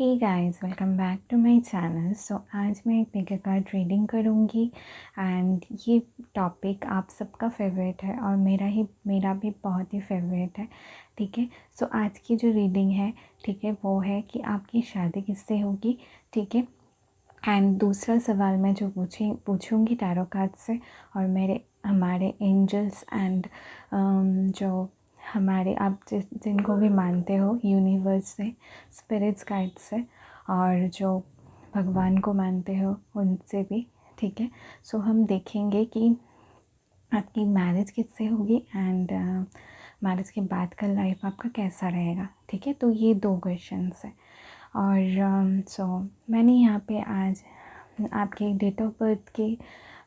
Hey guys, welcome back to my channel. So आज मैं एक पिक कार्ड रीडिंग करूँगी एंड ये टॉपिक आप सबका फेवरेट है और मेरा भी बहुत ही फेवरेट है। ठीक है, सो आज की जो रीडिंग है, ठीक है, वो है कि आपकी शादी किससे होगी। ठीक है, एंड दूसरा सवाल मैं जो पूछूंगी टैरो कार्ड से और हमारे एंजल्स एंड जो हमारे आप जिनको भी मानते हो यूनिवर्स से, स्पिरिट्स गाइड से, और जो भगवान को मानते हो उनसे भी। ठीक है, सो हम देखेंगे कि आपकी मैरिज किससे होगी एंड मैरिज के बाद का लाइफ आपका कैसा रहेगा। ठीक है, तो ये 2 क्वेश्चंस है और सो मैंने यहाँ पे आज आपके डेट ऑफ बर्थ के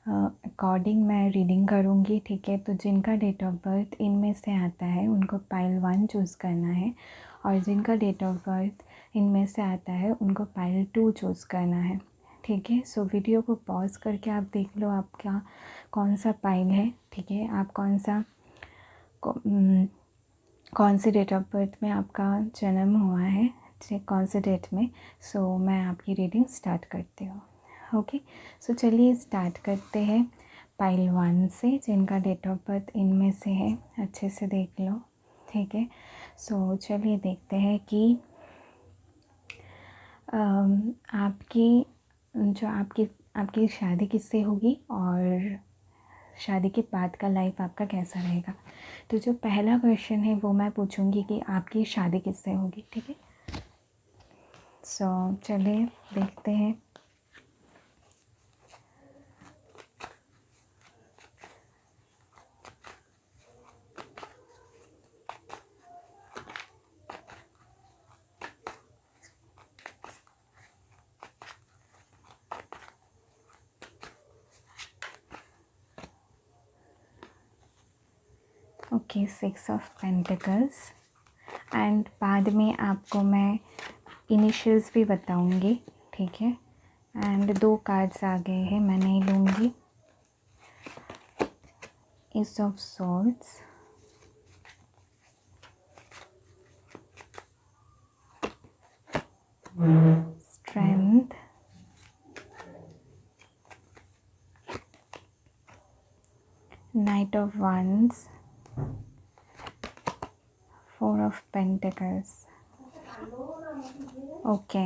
अकॉर्डिंग मैं रीडिंग करूँगी। ठीक है, तो जिनका डेट ऑफ बर्थ इनमें से आता है उनको पाइल 1 चूज़ करना है और जिनका डेट ऑफ बर्थ इनमें से आता है उनको पाइल 2 चूज़ करना है। ठीक है, सो वीडियो को पॉज करके आप देख लो आपका कौन सा पाइल है। ठीक है, आप कौन सी डेट ऑफ बर्थ में आपका जन्म हुआ है, कौन से डेट में। सो मैं आपकी रीडिंग स्टार्ट करती हूँ। ओके, सो चलिए स्टार्ट करते हैं पाइल 1 से, जिनका डेट ऑफ बर्थ इनमें से है। अच्छे से देख लो। ठीक है, सो चलिए देखते हैं कि आपकी शादी किससे होगी और शादी के बाद का लाइफ आपका कैसा रहेगा। तो जो पहला क्वेश्चन है वो मैं पूछूंगी कि आपकी शादी किससे होगी। ठीक है, सो चलिए देखते हैं। ओके, 6 ऑफ पेंटिकल्स एंड बाद में आपको मैं इनिशियल्स भी बताऊंगी। ठीक है, एंड 2 कार्ड्स आ गए हैं, मैं नहीं लूँगी। S of swords, strength, night of wands, 4 of pentacles. Okay,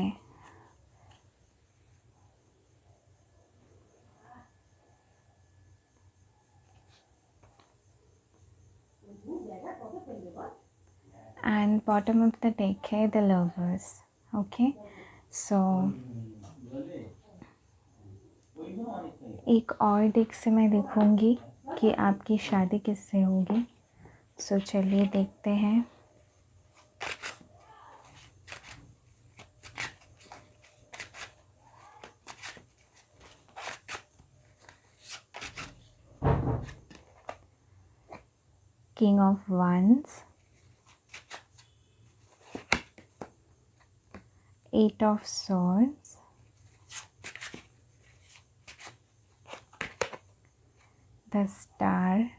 and bottom of the deck है द लवर्स। ओके, सो एक और डेक से मैं देखूंगी कि आपकी शादी किससे होगी। सो चलिए देखते हैं। King of wands, 8 of swords, the star,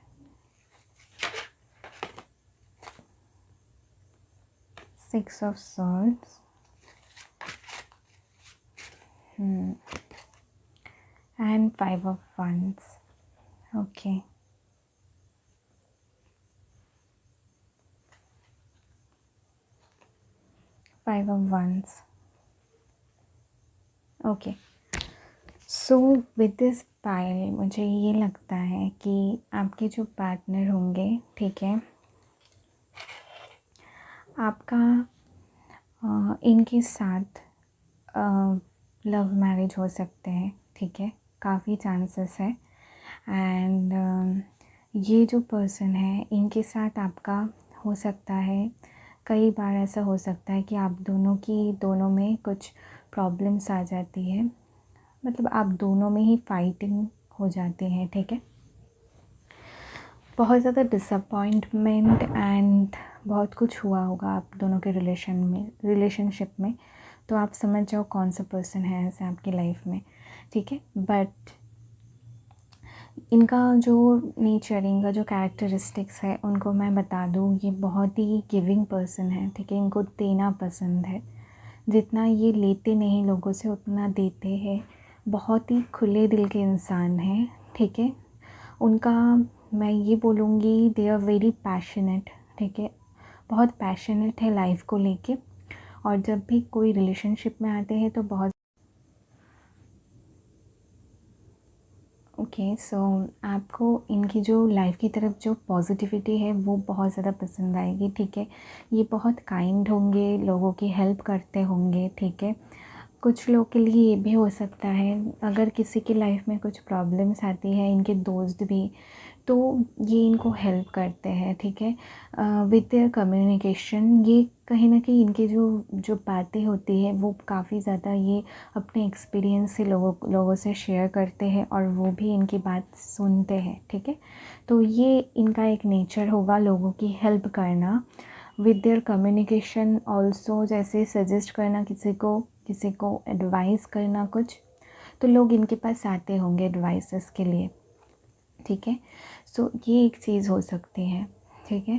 6 of swords, and 5 of wands. Okay, five of wands. Okay, so with this pile मुझे ये लगता है कि आपके जो पार्टनर होंगे, ठीक है, आपका इनके साथ लव मैरिज हो सकते हैं। ठीक है, काफ़ी चांसेस है एंड ये जो पर्सन है इनके साथ आपका हो सकता है, कई बार ऐसा हो सकता है कि आप दोनों में कुछ प्रॉब्लम्स आ जाती है, मतलब आप दोनों में ही फाइटिंग हो जाती है। ठीक है, बहुत ज़्यादा डिसअपॉइंटमेंट एंड बहुत कुछ हुआ होगा आप दोनों के रिलेशनशिप में, तो आप समझ जाओ कौन सा पर्सन है ऐसे आपकी लाइफ में। ठीक है, बट इनका जो नेचर, इनका जो कैरेक्टरिस्टिक्स है उनको मैं बता दूँ, ये बहुत ही गिविंग पर्सन है। ठीक है, इनको देना पसंद है, जितना ये लेते नहीं लोगों से उतना देते हैं। बहुत ही खुले दिल के इंसान हैं, ठीक है। उनका मैं ये बोलूँगी दे आर वेरी पैशनेट, ठीक है। बहुत पैशनेट है लाइफ को लेके, और जब भी कोई रिलेशनशिप में आते हैं तो बहुत ओके। सो आपको इनकी जो लाइफ की तरफ जो पॉजिटिविटी है वो बहुत ज़्यादा पसंद आएगी, ठीक है। ये बहुत काइंड होंगे, लोगों की हेल्प करते होंगे, ठीक है। कुछ लोग के लिए ये भी हो सकता है, अगर किसी की लाइफ में कुछ प्रॉब्लम्स आती है, इनके दोस्त भी, तो ये इनको हेल्प करते हैं, ठीक है। विद देयर कम्युनिकेशन ये कहीं ना कहीं इनकी जो जो बातें होती है वो काफ़ी ज़्यादा ये अपने एक्सपीरियंस से लोगों से शेयर करते हैं, और वो भी इनकी बात सुनते हैं, ठीक है। तो ये इनका एक नेचर होगा लोगों की हेल्प करना। विद देयर कम्युनिकेशन ऑल्सो, जैसे सजेस्ट करना किसी को एडवाइस करना कुछ, तो लोग इनके पास आते होंगे एडवाइसेस के लिए, ठीक है। सो ये एक चीज़ हो सकती है, ठीक है।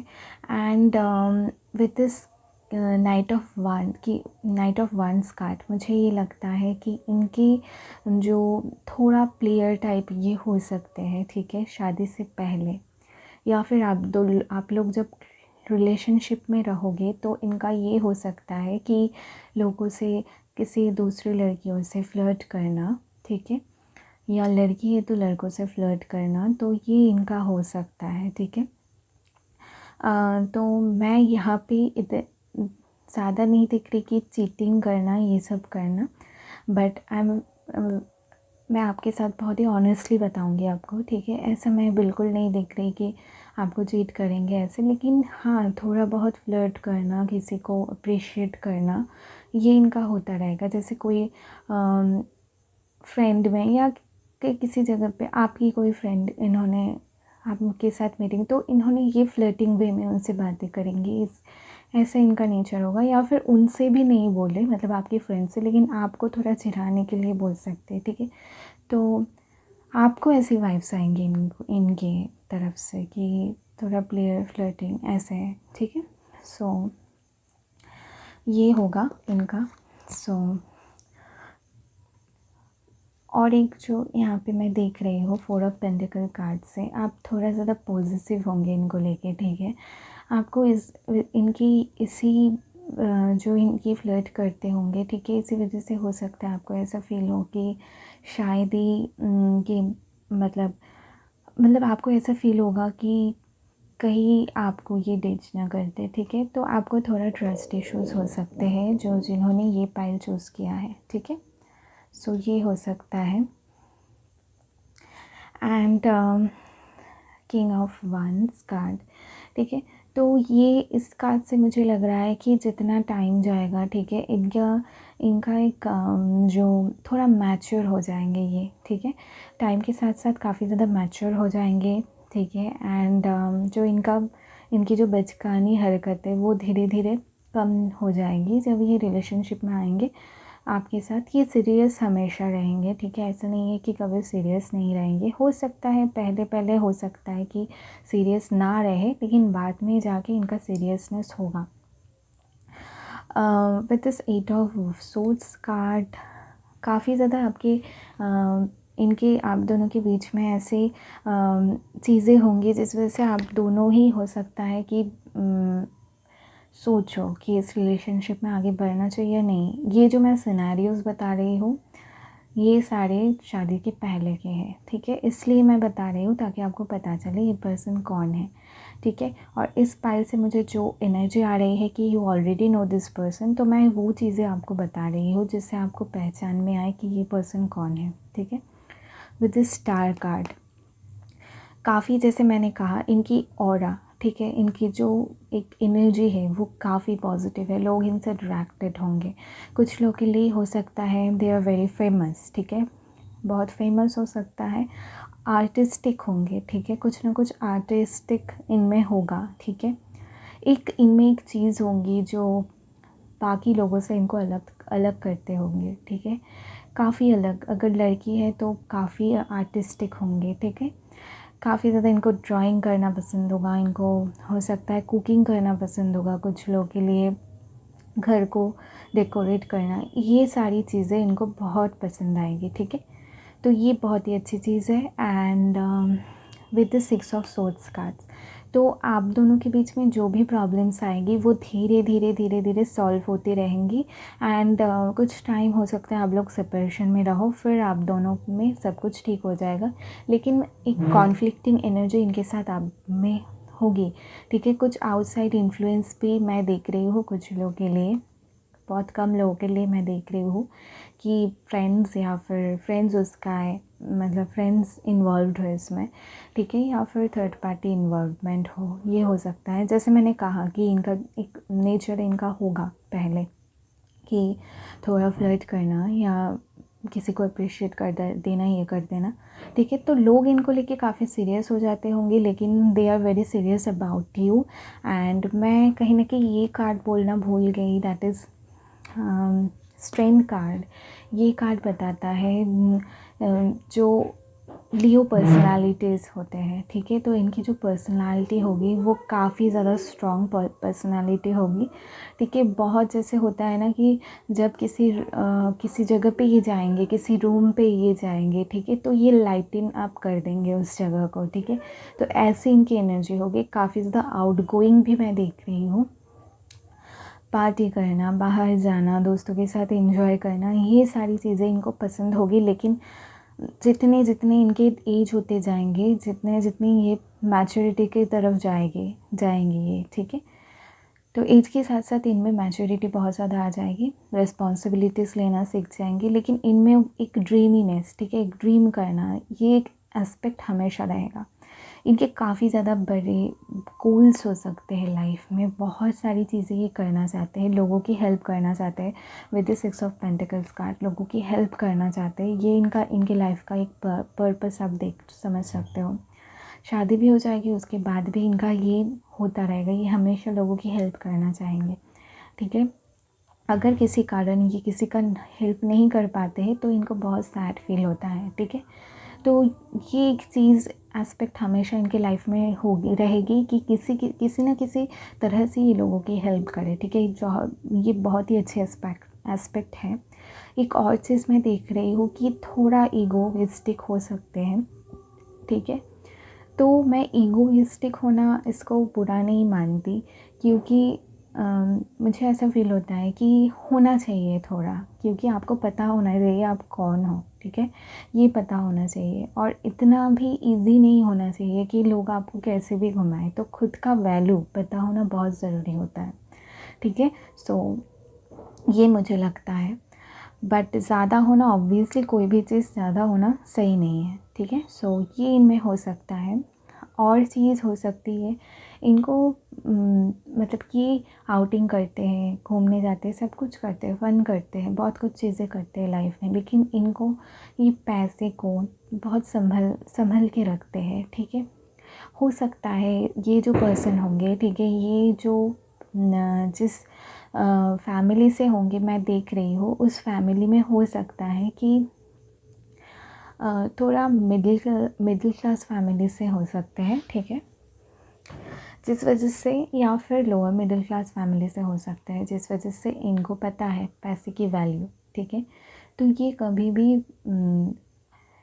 And with this knight of wands card, मुझे ये लगता है कि इनकी जो थोड़ा प्लेयर टाइप ये हो सकते हैं, ठीक है, शादी से पहले, या फिर आप लोग जब रिलेशनशिप में रहोगे तो इनका ये हो सकता है कि लोगों से, किसी दूसरी लड़कियों से फ्लर्ट करना, ठीक है, या लड़की है तो लड़कों से फ्लर्ट करना, तो ये इनका हो सकता है, ठीक है। तो मैं यहाँ पे ज़्यादा नहीं देख रही कि चीटिंग करना, ये सब करना, बट मैं आपके साथ बहुत ही ऑनेस्टली बताऊंगी आपको, ठीक है। ऐसा मैं बिल्कुल नहीं देख रही कि आपको चीट करेंगे ऐसे, लेकिन हाँ थोड़ा बहुत फ्लर्ट करना, किसी को अप्रिशिएट करना, ये इनका होता रहेगा। जैसे कोई फ्रेंड में या किसी जगह पे आपकी कोई फ्रेंड, इन्होंने आपके साथ मीटिंग, तो इन्होंने ये फ्लर्टिंग वे में उनसे बातें करेंगी, इस ऐसा इनका नेचर होगा। या फिर उनसे भी नहीं बोले, मतलब आपकी फ्रेंड से, लेकिन आपको थोड़ा चिढ़ाने के लिए बोल सकते हैं, ठीक है। तो आपको ऐसी वाइब्स आएंगी इनके तरफ से कि थोड़ा प्लेयर फ्लर्टिंग ऐसे है, ठीक है। सो ये होगा इनका। सो और एक जो यहाँ पे मैं देख रही हूँ 4 ऑफ पेंटिकल कार्ड से, आप थोड़ा ज़्यादा पॉजिटिव होंगे इनको लेके, ठीक है। आपको जो इनकी फ्लर्ट करते होंगे, ठीक है, इसी वजह से हो सकता है आपको ऐसा फील हो कि शायद ही कि मतलब आपको ऐसा फील होगा कि कहीं आपको ये डिच ना करते, ठीक है। तो आपको थोड़ा ट्रस्ट इश्यूज़ हो सकते हैं जिन्होंने ये पाइल चूज़ किया है, ठीक है। सो ये हो सकता है। And king of wands card, ठीक है। तो ये इस कार्ड से मुझे लग रहा है कि जितना टाइम जाएगा, ठीक है, इनका एक जो थोड़ा मैच्योर हो जाएंगे ये, ठीक है। टाइम के साथ साथ काफ़ी ज़्यादा मैच्योर हो जाएंगे, ठीक है। एंड जो इनकी जो बचकानी हरकत है वो धीरे धीरे कम हो जाएगी जब ये रिलेशनशिप में आएंगे आपके साथ। ये सीरियस हमेशा रहेंगे, ठीक है। ऐसा नहीं है कि कभी सीरियस नहीं रहेंगे। हो सकता है पहले पहले हो सकता है कि सीरियस ना रहे, लेकिन बाद में जाके इनका सीरियसनेस होगा। With this 8 of swords card, काफ़ी ज़्यादा आपके इनके आप दोनों के बीच में ऐसे चीज़ें होंगी जिस वजह से आप दोनों ही हो सकता है कि सोचो कि इस रिलेशनशिप में आगे बढ़ना चाहिए या नहीं। ये जो मैं सिनेरियोज़ बता रही हूँ ये सारे शादी के पहले के हैं, ठीक है। इसलिए मैं बता रही हूँ ताकि आपको पता चले ये पर्सन कौन है, ठीक है। और इस पाइल से मुझे जो एनर्जी आ रही है कि you already know this person, तो मैं वो चीज़ें आपको बता रही हूँ जिससे आपको पहचान में आए कि ये पर्सन कौन है, ठीक है। विद दिस स्टार कार्ड, काफ़ी जैसे मैंने कहा इनकी ऑरा, ठीक है, इनकी जो एक एनर्जी है वो काफ़ी पॉजिटिव है। लोग इनसे अट्रैक्टेड होंगे। कुछ लोग के लिए हो सकता है दे आर वेरी फेमस, ठीक है, बहुत फेमस हो सकता है। आर्टिस्टिक होंगे, ठीक है, कुछ ना कुछ आर्टिस्टिक इनमें होगा, ठीक है। इनमें एक चीज़ होंगी जो बाकी लोगों से इनको अलग अलग करते होंगे, ठीक है, काफ़ी अलग। अगर लड़की है तो काफ़ी आर्टिस्टिक होंगे, ठीक है। काफ़ी ज़्यादा इनको ड्राइंग करना पसंद होगा, इनको हो सकता है कुकिंग करना पसंद होगा कुछ लोगों के लिए। घर को डेकोरेट करना, ये सारी चीज़ें इनको बहुत पसंद आएगी, ठीक है। तो ये बहुत ही अच्छी चीज़ है। And with the 6 of swords cards, तो आप दोनों के बीच में जो भी प्रॉब्लम्स आएगी वो धीरे धीरे धीरे धीरे सॉल्व होती रहेंगी। एंड कुछ टाइम हो सकता है आप लोग सेपरेशन में रहो, फिर आप दोनों में सब कुछ ठीक हो जाएगा। लेकिन एक कॉन्फ्लिक्टिंग एनर्जी इनके साथ आप में होगी, ठीक है। कुछ आउटसाइड इन्फ्लुएंस भी मैं देख रही हूँ कुछ लोगों के लिए, बहुत कम लोगों के लिए मैं देख रही हूँ कि फ्रेंड्स या फिर फ्रेंड्स उसका है, मतलब फ्रेंड्स इन्वॉल्व हो इसमें, ठीक है, या फिर थर्ड पार्टी इन्वॉल्वमेंट हो, ये हो सकता है। जैसे मैंने कहा कि इनका एक नेचर इनका होगा पहले कि थोड़ा फ्लर्ट करना या किसी को अप्रिशिएट कर देना, ये कर देना, ठीक है। तो लोग इनको लेके काफ़ी सीरियस हो जाते होंगे, लेकिन they are very serious about you. And मैं कहीं ना कहीं ये कार्ड बोलना भूल गई, दैट इज़ स्ट्रेंथ कार्ड। ये कार्ड बताता है जो लियो पर्सनालिटीज़ होते हैं, ठीक है। तो इनकी जो पर्सनालिटी होगी वो काफ़ी ज़्यादा स्ट्रॉन्ग पर्सनालिटी होगी, ठीक है। बहुत जैसे होता है ना कि जब किसी जगह पे ये जाएंगे, किसी रूम पे ये जाएंगे, ठीक है, तो ये लाइटिंग अप कर देंगे उस जगह को, ठीक है। तो ऐसी इनकी एनर्जी होगी। काफ़ी ज़्यादा आउटगोइंग भी मैं देख रही हूँ, पार्टी करना, बाहर जाना, दोस्तों के साथ एंजॉय करना, ये सारी चीज़ें इनको पसंद होगी। लेकिन जितने जितने इनके एज होते जाएंगे, जितने जितनी ये मैच्योरिटी की तरफ जाएंगे ये, ठीक है। तो एज के साथ साथ इनमें मैच्योरिटी बहुत ज़्यादा आ जाएगी, रिस्पॉन्सिबिलिटीज़ लेना सीख जाएंगे। लेकिन इनमें एक ड्रीमीनेस, ठीक है, एक ड्रीम करना, ये एक एस्पेक्ट हमेशा रहेगा। इनके काफ़ी ज़्यादा बड़े गोल्स हो सकते हैं लाइफ में, बहुत सारी चीज़ें ये करना चाहते हैं, लोगों की हेल्प करना चाहते हैं। With the 6 of pentacles card, लोगों की हेल्प करना चाहते हैं, ये इनके लाइफ का एक पर्पस आप समझ सकते हो। शादी भी हो जाएगी, उसके बाद भी इनका ये होता रहेगा, ये हमेशा लोगों की हेल्प करना चाहेंगे, ठीक है। अगर किसी कारण ये किसी का हेल्प नहीं कर पाते हैं तो इनको बहुत सैड फील होता है, ठीक है। तो ये एक चीज़ एस्पेक्ट हमेशा इनके लाइफ में होगी रहेगी कि किसी न किसी तरह से ये लोगों की हेल्प करे, ठीक है। जो ये बहुत ही अच्छे एस्पेक्ट है। एक और चीज़ मैं देख रही हूँ कि थोड़ा ईगोइस्टिक हो सकते हैं, ठीक है। तो मैं ईगोइस्टिक होना इसको बुरा नहीं मानती, क्योंकि मुझे ऐसा फ़ील होता है कि होना चाहिए थोड़ा, क्योंकि आपको पता होना चाहिए आप कौन हो, ठीक है। ये पता होना चाहिए, और इतना भी इजी नहीं होना चाहिए कि लोग आपको कैसे भी घुमाएं। तो खुद का वैल्यू पता होना बहुत ज़रूरी होता है, ठीक है। सो ये मुझे लगता है। बट ज़्यादा होना, ऑब्वियसली कोई भी चीज़ ज़्यादा होना सही नहीं है, ठीक है। सो ये इनमें हो सकता है। और चीज़ हो सकती है इनको मतलब कि आउटिंग करते हैं, घूमने जाते हैं, सब कुछ करते हैं, फ़न करते हैं, बहुत कुछ चीज़ें करते हैं लाइफ में, लेकिन इनको ये पैसे को बहुत संभल संभल के रखते हैं, ठीक है। हो सकता है ये जो पर्सन होंगे, ठीक है, ये जो जिस फैमिली से होंगे मैं देख रही हूँ, उस फैमिली में हो सकता है कि थोड़ा मिडिल क्लास फैमिली से हो सकते हैं, ठीक है, जिस वजह से, या फिर लोअर मिडिल क्लास फैमिली से हो सकता है जिस वजह से इनको पता है पैसे की वैल्यू, ठीक है। तो ये कभी भी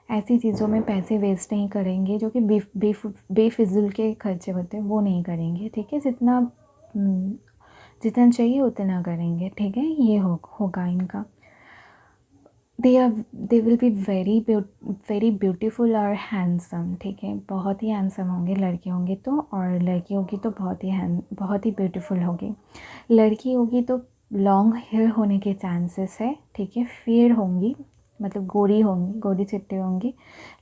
ऐसी चीज़ों में पैसे वेस्ट नहीं करेंगे जो कि बेफिज़ूल के खर्चे होते हैं, वो नहीं करेंगे, ठीक है। जितना चाहिए उतना करेंगे, ठीक है। ये होगा इनका। They will be very beautiful और हैंडसम, ठीक है। बहुत ही हैंडसम होंगे लड़के होंगे तो, और लड़की होगी तो बहुत ही ब्यूटीफुल होगी। लड़की होगी तो लॉन्ग हेयर होने के चांसेस है, ठीक है। फेयर होंगी, मतलब गोरी होंगी, गोरी चिट्टी होंगी।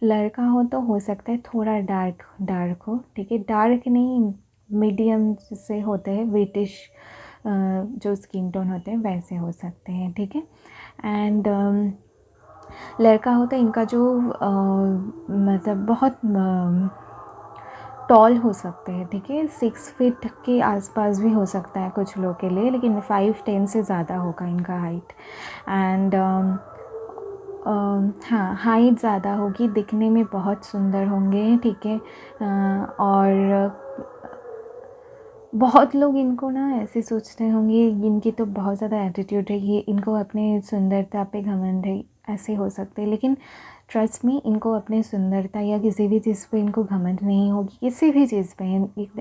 लड़का हो तो हो सकता है थोड़ा डार्क हो, ठीक है। डार्क नहीं, मीडियम से होते हैं, ब्रिटिश जो स्किन टोन होते हैं वैसे हो सकते हैं, ठीक है। एंड लड़का हो तो इनका जो मतलब बहुत टॉल हो सकते हैं, ठीक है। 6 फीट के आसपास भी हो सकता है कुछ लोग के लिए, लेकिन 5'10" से ज़्यादा होगा इनका हाइट। एंड हाँ, हाइट ज़्यादा होगी, दिखने में बहुत सुंदर होंगे, ठीक है। और बहुत लोग इनको ना ऐसे सोचते होंगे इनकी तो बहुत ज़्यादा एटीट्यूड है, ये इनको अपने सुंदरता पे घमंड है, ऐसे हो सकते हैं। लेकिन ट्रस्ट मी, इनको अपनी सुंदरता या किसी भी चीज़ पे इनको घमंड नहीं होगी। किसी भी चीज़ पे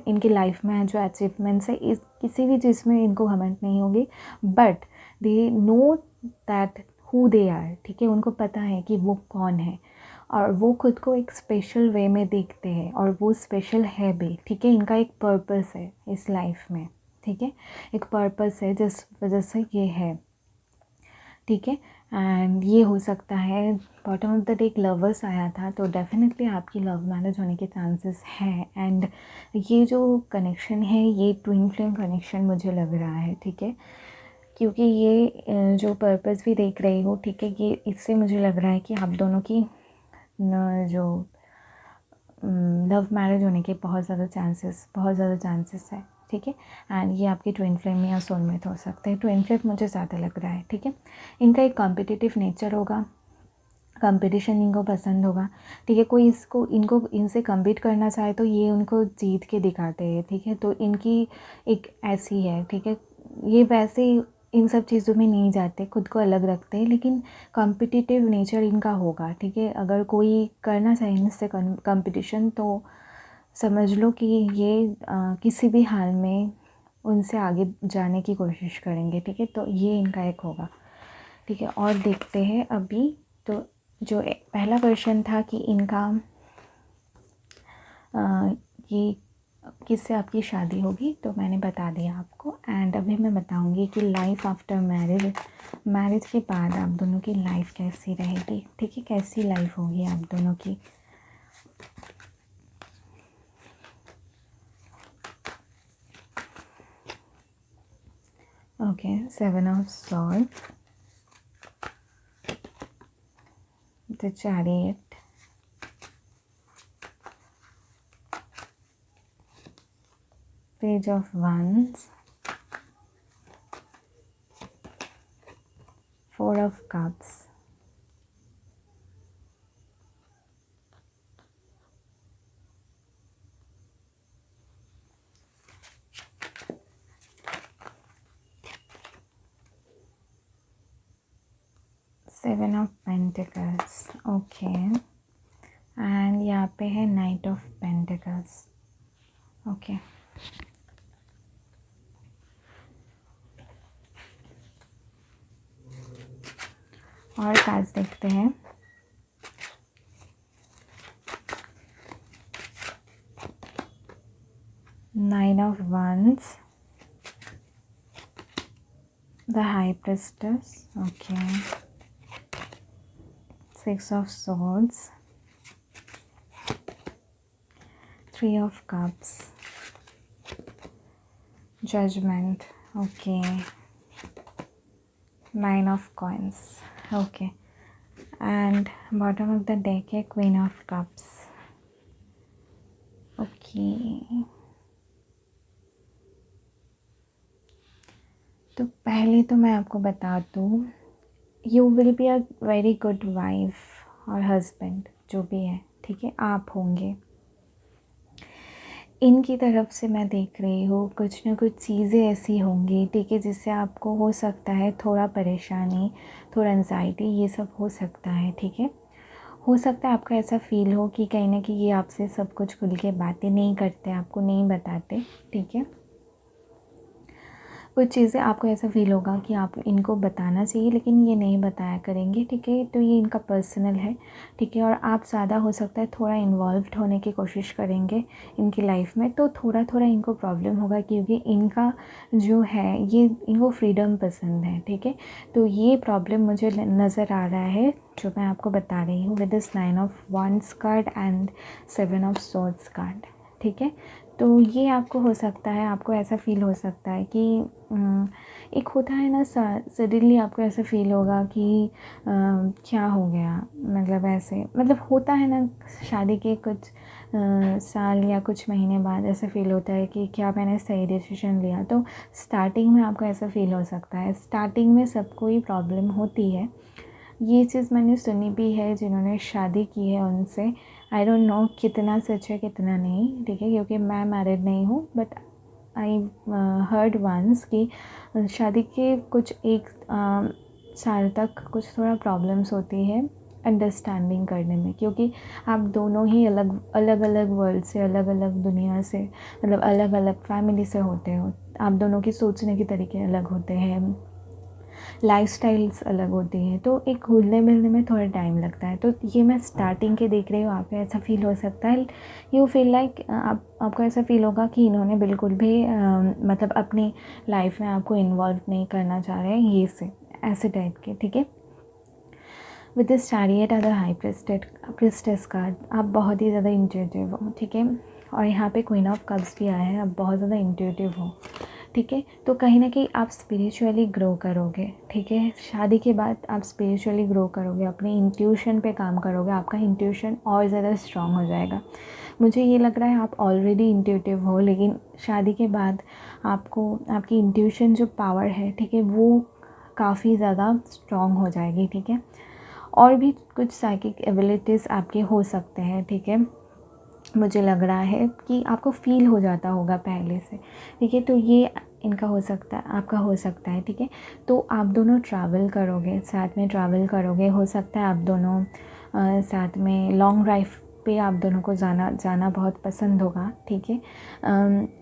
इनकी लाइफ में जो अचीवमेंट्स है, इस किसी भी चीज़ में इनको घमंड नहीं होगी। But they know that who they are, ठीक है। उनको पता है कि वो कौन है और वो खुद को एक स्पेशल वे में देखते हैं और वो स्पेशल है भी, ठीक है। इनका एक पर्पस है इस लाइफ में, ठीक है। एक पर्पस है जिस वजह से ये है, ठीक है। एंड ये हो सकता है बॉटम ऑफ द डे एक लवर्स आया था, तो डेफिनेटली आपकी लव मैरिज होने के चांसेस हैं। एंड ये जो कनेक्शन है ये ट्विन फ्लेम कनेक्शन मुझे लग रहा है, ठीक है। क्योंकि ये जो पर्पस भी देख रही हो, ठीक है, ये इससे मुझे लग रहा है कि आप दोनों की जो लव मैरिज होने के बहुत ज़्यादा चांसेस है, ठीक है। एंड ये आपके ट्विन फ्लेम या सोलमेट हो सकते हैं। ट्विन फ्लेम मुझे ज़्यादा लग रहा है, ठीक है। इनका एक कॉम्पिटिटिव नेचर होगा, कंपटीशन इनको पसंद होगा, ठीक है। कोई इनको इनसे कम्पीट करना चाहे तो ये उनको जीत के दिखाते हैं, ठीक है। तो इनकी एक ऐसी है, ठीक है। ये वैसे इन सब चीज़ों में नहीं जाते, खुद को अलग रखते हैं, लेकिन कॉम्पिटिटिव नेचर इनका होगा, ठीक है। अगर कोई करना चाहे इनसे कंपटीशन तो समझ लो कि ये किसी भी हाल में उनसे आगे जाने की कोशिश करेंगे, ठीक है। तो ये इनका एक होगा, ठीक है। और देखते हैं अभी तो जो पहला क्वेश्चन था कि इनका ये किससे आपकी शादी होगी, तो मैंने बता दिया आपको। एंड अभी मैं बताऊंगी कि लाइफ आफ्टर मैरिज के बाद आप दोनों की लाइफ कैसी रहेगी, ठीक है। कैसी लाइफ होगी आप दोनों की। Okay, 7 of swords, the chariot, page of wands, 4 of cups, seven of pentacles, okay. And यहाँ पे है नाइट ऑफ पेंटिकल्स, ओके। और कार्ड्स देखते हैं। Nine of wands, the high priestess, okay. 6 of swords, 3 of cups, judgment, okay. 9 of coins, okay. And bottom of the deck है queen of cups, okay. तो पहले तो मैं आपको बता दूँ, you will be a very good wife और husband, जो भी है, ठीक है, आप होंगे। इनकी तरफ से मैं देख रही हूँ कुछ ना कुछ चीज़ें ऐसी होंगी, ठीक है, जिससे आपको हो सकता है थोड़ा परेशानी, थोड़ा एंजाइटी, ये सब हो सकता है, ठीक है। हो सकता है आपको ऐसा फ़ील हो कि कहीं ना कहीं ये आपसे सब कुछ खुल के बातें नहीं करते, आपको नहीं बताते, ठीक है। कुछ चीज़ें आपको ऐसा फ़ील होगा कि आप इनको बताना चाहिए लेकिन ये नहीं बताया करेंगे, ठीक है। तो ये इनका पर्सनल है, ठीक है। और आप ज़्यादा हो सकता है थोड़ा इन्वॉल्व्ड होने की कोशिश करेंगे इनकी लाइफ में, तो थोड़ा थोड़ा इनको प्रॉब्लम होगा क्योंकि इनका जो है ये इनको फ्रीडम पसंद है, ठीक है। तो ये प्रॉब्लम मुझे नज़र आ रहा है जो मैं आपको बता रही हूँ with this 9 of wands card and 7 of swords card, ठीक है। तो ये आपको हो सकता है, आपको ऐसा फ़ील हो सकता है कि एक होता है ना सडनली आपको ऐसा फ़ील होगा कि क्या हो गया, मतलब ऐसे, मतलब होता है ना शादी के कुछ साल या कुछ महीने बाद ऐसा फ़ील होता है कि क्या मैंने सही डिसीजन लिया। तो स्टार्टिंग में आपको ऐसा फ़ील हो सकता है, स्टार्टिंग में सबको ही प्रॉब्लम होती है। ये चीज़ मैंने सुनी भी है जिन्होंने शादी की है उनसे। आई डोंट नो कितना सच है कितना नहीं, ठीक है, क्योंकि मैं मैरिड नहीं हूँ, बट आई हर्ड वंस कि शादी के कुछ एक साल तक कुछ थोड़ा प्रॉब्लम्स होती है अंडरस्टैंडिंग करने में, क्योंकि आप दोनों ही अलग अलग अलग वर्ल्ड से, अलग अलग दुनिया से, मतलब अलग अलग फैमिली से होते हो। आप दोनों की सोचने के तरीके अलग होते हैं, लाइफ़स्टाइल्स अलग होती हैं, तो एक घुलने मिलने में थोड़ा टाइम लगता है। तो ये मैं स्टार्टिंग के देख रही हूँ, आप पे ऐसा फ़ील हो सकता है। यू फील लाइक आपको ऐसा फ़ील होगा कि इन्होंने बिल्कुल भी मतलब अपनी लाइफ में आपको इन्वॉल्व नहीं करना चाह रहे हैं, ये से ऐसे टाइप के, ठीक है। With this chariot other high priestess card, आप बहुत ही ज़्यादा इंट्यूटिव हो, ठीक है। और यहाँ पे क्वीन ऑफ कप्स भी आया है, आप बहुत ज़्यादा इंट्यूटिव हो, ठीक है। तो कहीं ना कहीं आप स्पिरिचुअली ग्रो करोगे, ठीक है। शादी के बाद आप स्पिरिचुअली ग्रो करोगे, अपने इंट्यूशन पे काम करोगे, आपका इंट्यूशन और ज़्यादा स्ट्रॉन्ग हो जाएगा। मुझे ये लग रहा है आप ऑलरेडी इंट्यूटिव हो, लेकिन शादी के बाद आपको आपकी इंट्यूशन जो पावर है, ठीक है, वो काफ़ी ज़्यादा स्ट्रॉन्ग हो जाएगी, ठीक है। और भी कुछ साइकिक एबिलिटीज़ आपके हो सकते हैं, ठीक है। मुझे लग रहा है कि आपको फ़ील हो जाता होगा पहले से, ठीक है। तो ये इनका हो सकता है, आपका हो सकता है, ठीक है। तो आप दोनों ट्रैवल करोगे, साथ में ट्रैवल करोगे, हो सकता है आप दोनों साथ में लॉन्ग ड्राइव पे आप दोनों को जाना बहुत पसंद होगा, ठीक है।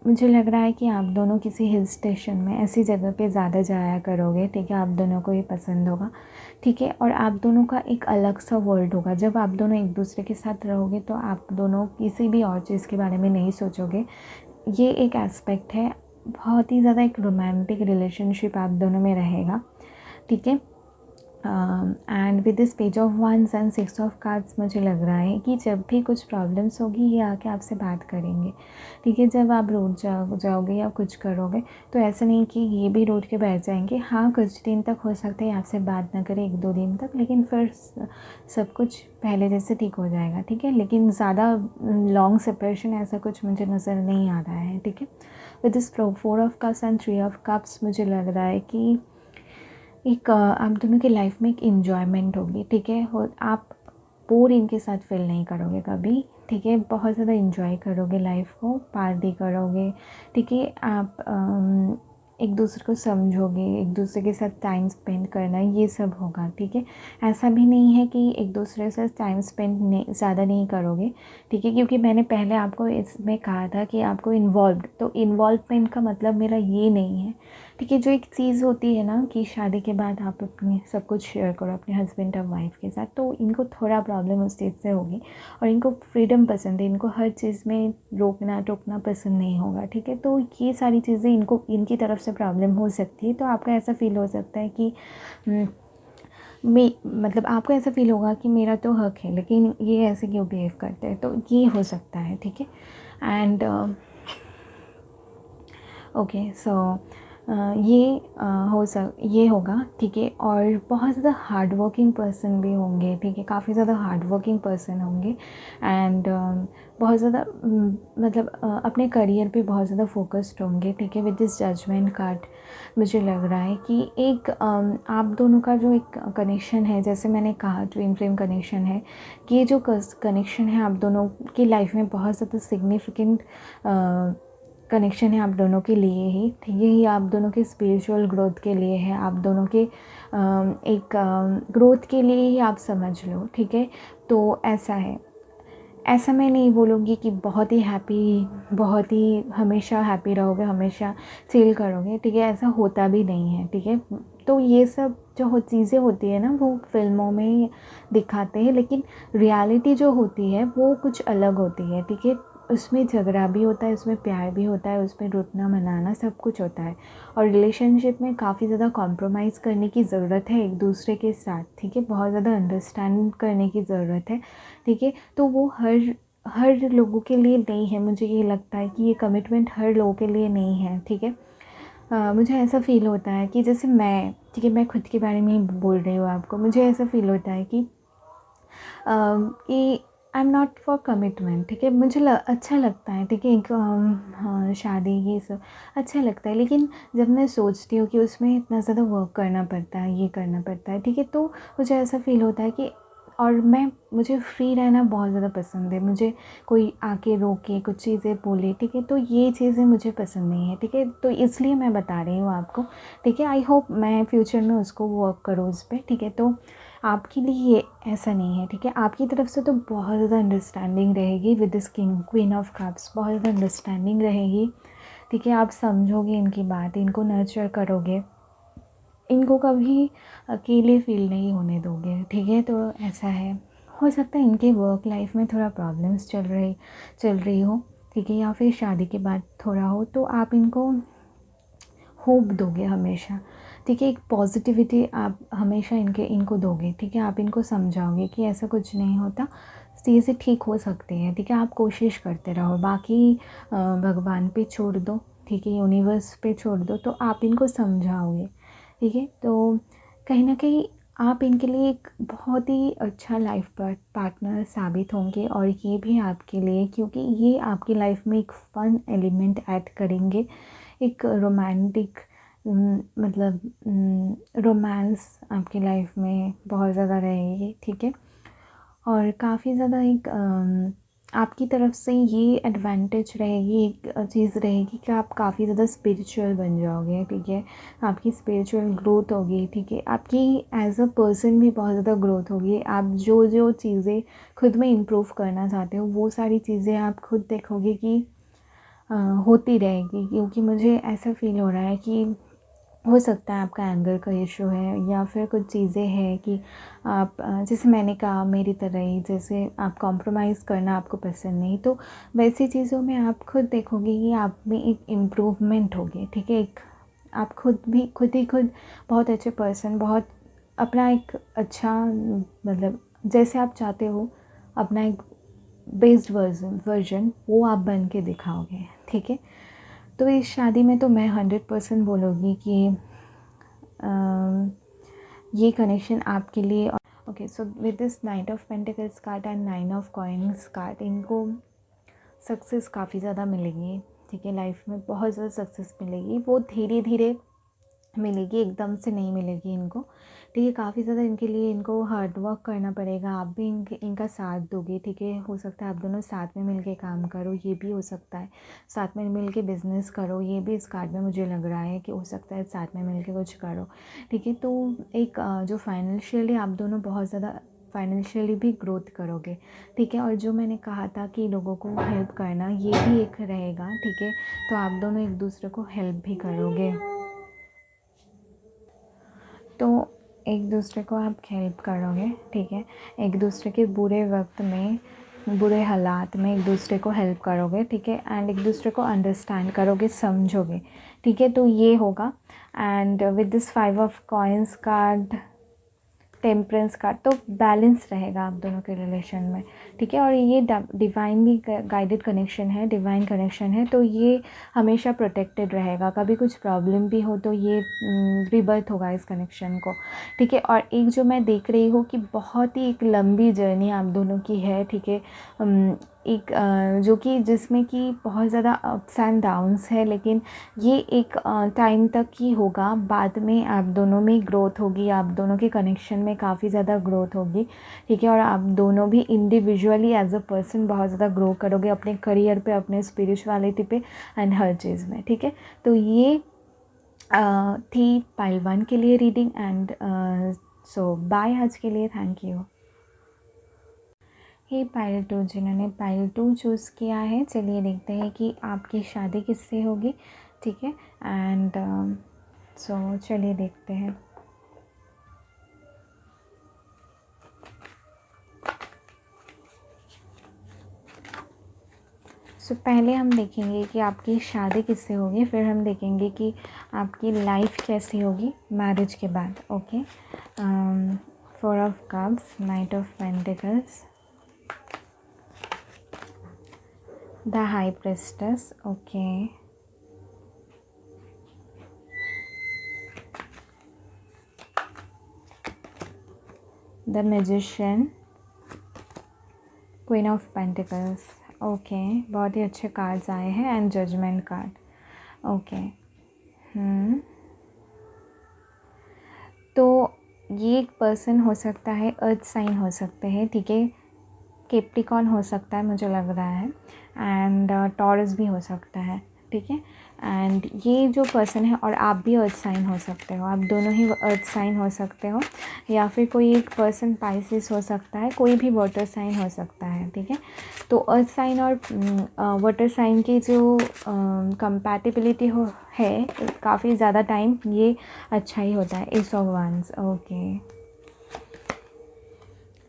मुझे लग रहा है कि आप दोनों किसी हिल स्टेशन में, ऐसी जगह पे ज़्यादा जाया करोगे, ठीक है। आप दोनों को ये पसंद होगा, ठीक है। और आप दोनों का एक अलग सा वर्ल्ड होगा। जब आप दोनों एक दूसरे के साथ रहोगे तो आप दोनों किसी भी और चीज़ के बारे में नहीं सोचोगे। ये एक एस्पेक्ट है, बहुत ही ज़्यादा एक रोमांटिक रिलेशनशिप आप दोनों में रहेगा, ठीक है। And with this page of wands and six of cards, मुझे लग रहा है कि जब भी कुछ प्रॉब्लम्स होगी ये आके आपसे बात करेंगे, ठीक है। जब आप रूठ जाओगे या कुछ करोगे तो ऐसा नहीं कि ये भी रूठ के बैठ जाएंगे। हाँ, कुछ दिन तक हो सकता है आपसे बात ना करें, 1-2 दिन तक, लेकिन फिर सब कुछ पहले जैसे ठीक हो जाएगा, ठीक है। लेकिन ज़्यादा लॉन्ग सेपरेशन ऐसा कुछ मुझे नज़र नहीं आ रहा है, ठीक है। With this 4 of cups and 3 of cups, मुझे लग रहा है कि एक आप दोनों की लाइफ में एक इन्जॉयमेंट होगी, ठीक है। और आप बोर इनके साथ फील नहीं करोगे कभी, ठीक है। बहुत ज़्यादा इन्जॉय करोगे लाइफ को, पार्टी करोगे, ठीक है। आप एक दूसरे को समझोगे, एक दूसरे के साथ टाइम स्पेंड करना, ये सब होगा, ठीक है। ऐसा भी नहीं है कि एक दूसरे से टाइम स्पेंड ज़्यादा नहीं करोगे, ठीक है, क्योंकि मैंने पहले आपको इसमें कहा था कि आपको इन्वॉल्व, तो इन्वॉल्वमेंट का मतलब मेरा ये नहीं है, ठीक है। जो एक चीज़ होती है ना कि शादी के बाद आप अपने सब कुछ शेयर करो अपने हस्बैंड और वाइफ के साथ, तो इनको थोड़ा प्रॉब्लम उस चीज़ से होगी। और इनको फ्रीडम पसंद है, इनको हर चीज़ में रोकना टोकना पसंद नहीं होगा, ठीक है। तो ये सारी चीज़ें इनको, इनकी तरफ से प्रॉब्लम हो सकती है। तो आपका ऐसा फील हो सकता है कि मतलब आपको ऐसा फील होगा कि मेरा तो हक है, लेकिन ये ऐसे क्यों बिहेव करते हैं, तो ये हो सकता है, ठीक है। एंड ओके, सो ये होगा, ठीक है। और बहुत ज़्यादा हार्ड वर्किंग पर्सन भी होंगे, ठीक है, काफ़ी ज़्यादा हार्ड वर्किंग पर्सन होंगे। एंड बहुत ज़्यादा मतलब अपने करियर पे बहुत ज़्यादा फोकस्ड होंगे, ठीक है। विद दिस जजमेंट कार्ड, मुझे लग रहा है कि एक आप दोनों का जो एक कनेक्शन है, जैसे मैंने कहा ट्विन फ्लेम कनेक्शन है, कि ये जो कनेक्शन है आप दोनों की लाइफ में बहुत ज़्यादा सिग्निफिकेंट कनेक्शन है आप दोनों के लिए ही, ठीक है। ये आप दोनों के स्पिरिचुअल ग्रोथ के लिए है, आप दोनों के एक ग्रोथ के लिए ही आप समझ लो, ठीक है। तो ऐसा है, ऐसा मैं नहीं बोलूँगी कि बहुत ही हैप्पी, बहुत ही हमेशा हैप्पी रहोगे, हमेशा चिल करोगे, ठीक है, ऐसा होता भी नहीं है, ठीक है। तो ये सब जो चीज़ें होती है ना, वो फिल्मों में दिखाते हैं, लेकिन रियलिटी जो होती है वो कुछ अलग होती है, ठीक है। उसमें झगड़ा भी होता है, उसमें प्यार भी होता है, उसमें रुठना मनाना सब कुछ होता है। और रिलेशनशिप में काफ़ी ज़्यादा कॉम्प्रोमाइज़ करने की ज़रूरत है एक दूसरे के साथ, ठीक है। बहुत ज़्यादा अंडरस्टैंड करने की ज़रूरत है, ठीक है। तो वो हर लोगों के लिए नहीं है, मुझे ये लगता है कि ये कमिटमेंट हर लोगों के लिए नहीं है, ठीक है। मुझे ऐसा फ़ील होता है कि जैसे मैं, ठीक है, मैं खुद के बारे में ही बोल रही हूँ आपको, मुझे ऐसा फ़ील होता है कि I am not for commitment, ठीक है। मुझे अच्छा लगता है, ठीक है, एक हाँ, शादी ये सब अच्छा लगता है, लेकिन जब मैं सोचती हूँ कि उसमें इतना ज़्यादा वर्क करना पड़ता है, ये करना पड़ता है, ठीक है, तो मुझे ऐसा फ़ील होता है कि और मुझे फ्री रहना बहुत ज़्यादा पसंद है। मुझे कोई आके रोके, कुछ चीज़ें बोले, ठीक है, तो ये चीज़ें मुझे पसंद नहीं है, ठीक है, तो इसलिए मैं बता रही हूँ आपको, ठीक है। आई होप मैं फ्यूचर में उसको वर्क करूँ उस पर, ठीक है। तो आपके लिए ये ऐसा नहीं है, ठीक है। आपकी तरफ से तो बहुत ज़्यादा अंडरस्टैंडिंग रहेगी with this king queen of cups, बहुत ज़्यादा अंडरस्टैंडिंग रहेगी, ठीक है। आप समझोगे इनकी बात, इनको नर्चर करोगे, इनको कभी अकेले फ़ील नहीं होने दोगे, ठीक है। तो ऐसा है, हो सकता है इनके वर्क लाइफ में थोड़ा प्रॉब्लम्स चल रही हो, ठीक है, या फिर शादी के बाद थोड़ा हो, तो आप इनको होप दोगे हमेशा, ठीक है। एक पॉजिटिविटी आप हमेशा इनको दोगे, ठीक है। आप इनको समझाओगे कि ऐसा कुछ नहीं होता, चीज़ें ठीक हो सकती हैं, ठीक है। आप कोशिश करते रहो, बाकी भगवान पे छोड़ दो, ठीक है, यूनिवर्स पे छोड़ दो, तो आप इनको समझाओगे, ठीक है। तो कहीं ना कहीं आप इनके लिए एक बहुत ही अच्छा लाइफ पार्टनर साबित होंगे, और ये भी आपके लिए, क्योंकि ये आपकी लाइफ में एक फ़न एलिमेंट ऐड करेंगे, एक रोमांटिक मतलब रोमांस आपकी लाइफ में बहुत ज़्यादा रहेगी, ठीक है। और काफ़ी ज़्यादा एक आपकी तरफ से ये एडवांटेज रहेगी, एक चीज़ रहेगी कि आप काफ़ी ज़्यादा स्पिरिचुअल बन जाओगे, ठीक है। आपकी स्पिरिचुअल ग्रोथ होगी, ठीक है। आपकी एज अ पर्सन भी बहुत ज़्यादा ग्रोथ होगी। आप जो जो चीज़ें खुद में इम्प्रूव करना चाहते हो, वो सारी चीज़ें आप खुद देखोगे कि होती रहेगी, क्योंकि मुझे ऐसा फ़ील हो रहा है कि हो सकता है आपका एंगर का इशू है, या फिर कुछ चीज़ें हैं कि आप जैसे मैंने कहा मेरी तरह ही, जैसे आप कॉम्प्रोमाइज़ करना आपको पसंद नहीं, तो वैसी चीज़ों में आप खुद देखोगे कि आप में एक इम्प्रूवमेंट होगी, ठीक है। एक आप खुद बहुत अच्छे पर्सन, बहुत अपना एक अच्छा मतलब जैसे आप चाहते हो अपना एक बेस्ड वर्जन वो आप बन के दिखाओगे, ठीक है। तो इस शादी में तो मैं 100% बोलूँगी कि ये कनेक्शन आपके लिए। Okay, so with this knight of pentacles card and 9 of coins card, इनको सक्सेस काफ़ी ज़्यादा मिलेगी, ठीक है। लाइफ में बहुत ज़्यादा सक्सेस मिलेगी, वो धीरे धीरे मिलेगी, एकदम से नहीं मिलेगी इनको, ठीक है। काफ़ी ज़्यादा इनके लिए इनको हार्ड वर्क करना पड़ेगा, आप भी इनका साथ दोगे, ठीक है। हो सकता है आप दोनों साथ में मिलके काम करो, ये भी हो सकता है साथ में मिलके बिज़नेस करो, ये भी इस कार्ड में मुझे लग रहा है कि हो सकता है साथ में मिलके कुछ करो, ठीक है। तो एक जो फाइनेंशियली आप दोनों बहुत ज़्यादा फाइनेंशियली भी ग्रोथ करोगे, ठीक है। और जो मैंने कहा था कि लोगों को हेल्प करना, ये भी एक रहेगा, ठीक है। तो आप दोनों एक दूसरे को हेल्प भी करोगे, तो एक दूसरे को आप हेल्प करोगे, ठीक है। एक दूसरे के बुरे वक्त में, बुरे हालात में एक दूसरे को हेल्प करोगे, ठीक है। एंड एक दूसरे को अंडरस्टैंड करोगे, समझोगे, ठीक है। तो ये होगा। And with this 5 of coins card, temperance का, तो बैलेंस रहेगा आप दोनों के रिलेशन में, ठीक है। और ये डिवाइनली गाइडेड कनेक्शन है, डिवाइन कनेक्शन है, तो ये हमेशा प्रोटेक्टेड रहेगा। कभी कुछ प्रॉब्लम भी हो तो ये रिबर्थ होगा इस कनेक्शन को, ठीक है। और एक जो मैं देख रही हूँ कि बहुत ही एक लंबी जर्नी आप दोनों की है, ठीक है। एक जो कि जिसमें कि बहुत ज़्यादा अप्स एंड डाउन्स है, लेकिन ये एक टाइम तक ही होगा, बाद में आप दोनों में ग्रोथ होगी, आप दोनों के कनेक्शन में काफ़ी ज़्यादा ग्रोथ होगी, ठीक है। और आप दोनों भी इंडिविजुअली एज अ पर्सन बहुत ज़्यादा ग्रो करोगे, अपने करियर पे, अपने स्पिरिचुअलिटी पे एंड हर चीज़ में, ठीक है। तो ये थी पाइल 1 के लिए रीडिंग, एंड सो बाय आज के लिए, थैंक यू। हे पाइल 2, जिन्होंने पाइल 2 चूज़ किया है, चलिए देखते हैं कि आपकी शादी किससे होगी, ठीक है। एंड सो चलिए देखते हैं। सो पहले हम देखेंगे कि आपकी शादी किससे होगी, फिर हम देखेंगे कि आपकी लाइफ कैसी होगी मैरिज के बाद, okay. 4 of cups, night of pentacles, the high priestess, okay, the magician, queen of pentacles, okay, बहुत ही अच्छे कार्ड्स आए हैं, एंड जजमेंट कार्ड, ओके। तो ये एक पर्सन हो सकता है, अर्थ साइन हो सकते हैं, ठीक है, कैप्रिकॉर्न हो सकता है मुझे लग रहा है, एंड टॉरस भी हो सकता है, ठीक है। एंड ये जो पर्सन है, और आप भी अर्थ साइन हो सकते हो, आप दोनों ही अर्थ साइन हो सकते हो, या फिर कोई एक पर्सन पाइसिस हो सकता है, कोई भी वाटर साइन हो सकता है, ठीक है। तो अर्थ साइन और वाटर साइन की जो कंपैटिबिलिटी है काफ़ी ज़्यादा टाइम ये अच्छा ही होता है। Ace of wands, okay,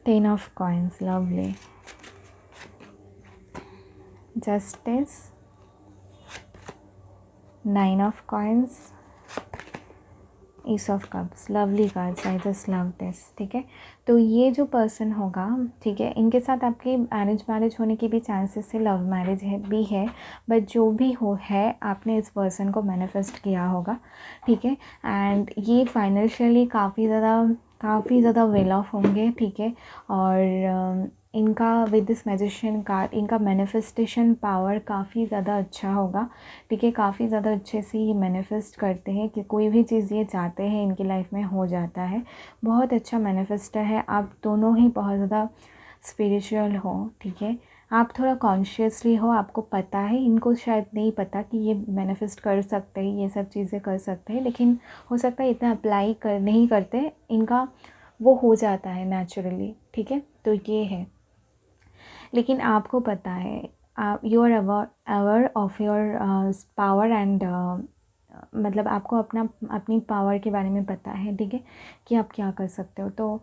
10 of coins, lovely, justice, 9 of coins, ace of cups, lovely cards, I just love this, ठीक है। तो ये जो पर्सन होगा, ठीक है, इनके साथ आपकी मैरिज होने की भी चांसेस है, लव मैरिज है भी है, बट जो भी हो है, आपने इस पर्सन को मैनिफेस्ट किया होगा, ठीक है। एंड ये फाइनेंशियली काफ़ी ज़्यादा वेल ऑफ होंगे, ठीक है। और इनका विद दिस मैजिशियन कार्ड इनका मैनिफेस्टेशन पावर काफ़ी ज़्यादा अच्छा होगा, ठीक है। काफ़ी ज़्यादा अच्छे से ये मैनिफेस्ट करते हैं कि कोई भी चीज़ ये चाहते हैं इनकी लाइफ में हो जाता है। बहुत अच्छा मैनिफेस्टर है। आप दोनों ही बहुत ज़्यादा स्पिरिचुअल हो, ठीक है। आप थोड़ा कॉन्शियसली हो, आपको पता है, इनको शायद नहीं पता कि ये मैनिफेस्ट कर सकते हैं, ये सब चीज़ें कर सकते हैं, लेकिन हो सकता है इतना अप्लाई कर नहीं करते, इनका वो हो जाता है नेचुरली, ठीक है। तो ये है, लेकिन आपको पता है, आप you are aware of your power and मतलब आपको अपनी पावर के बारे में पता है, ठीक है, कि आप क्या कर सकते हो। तो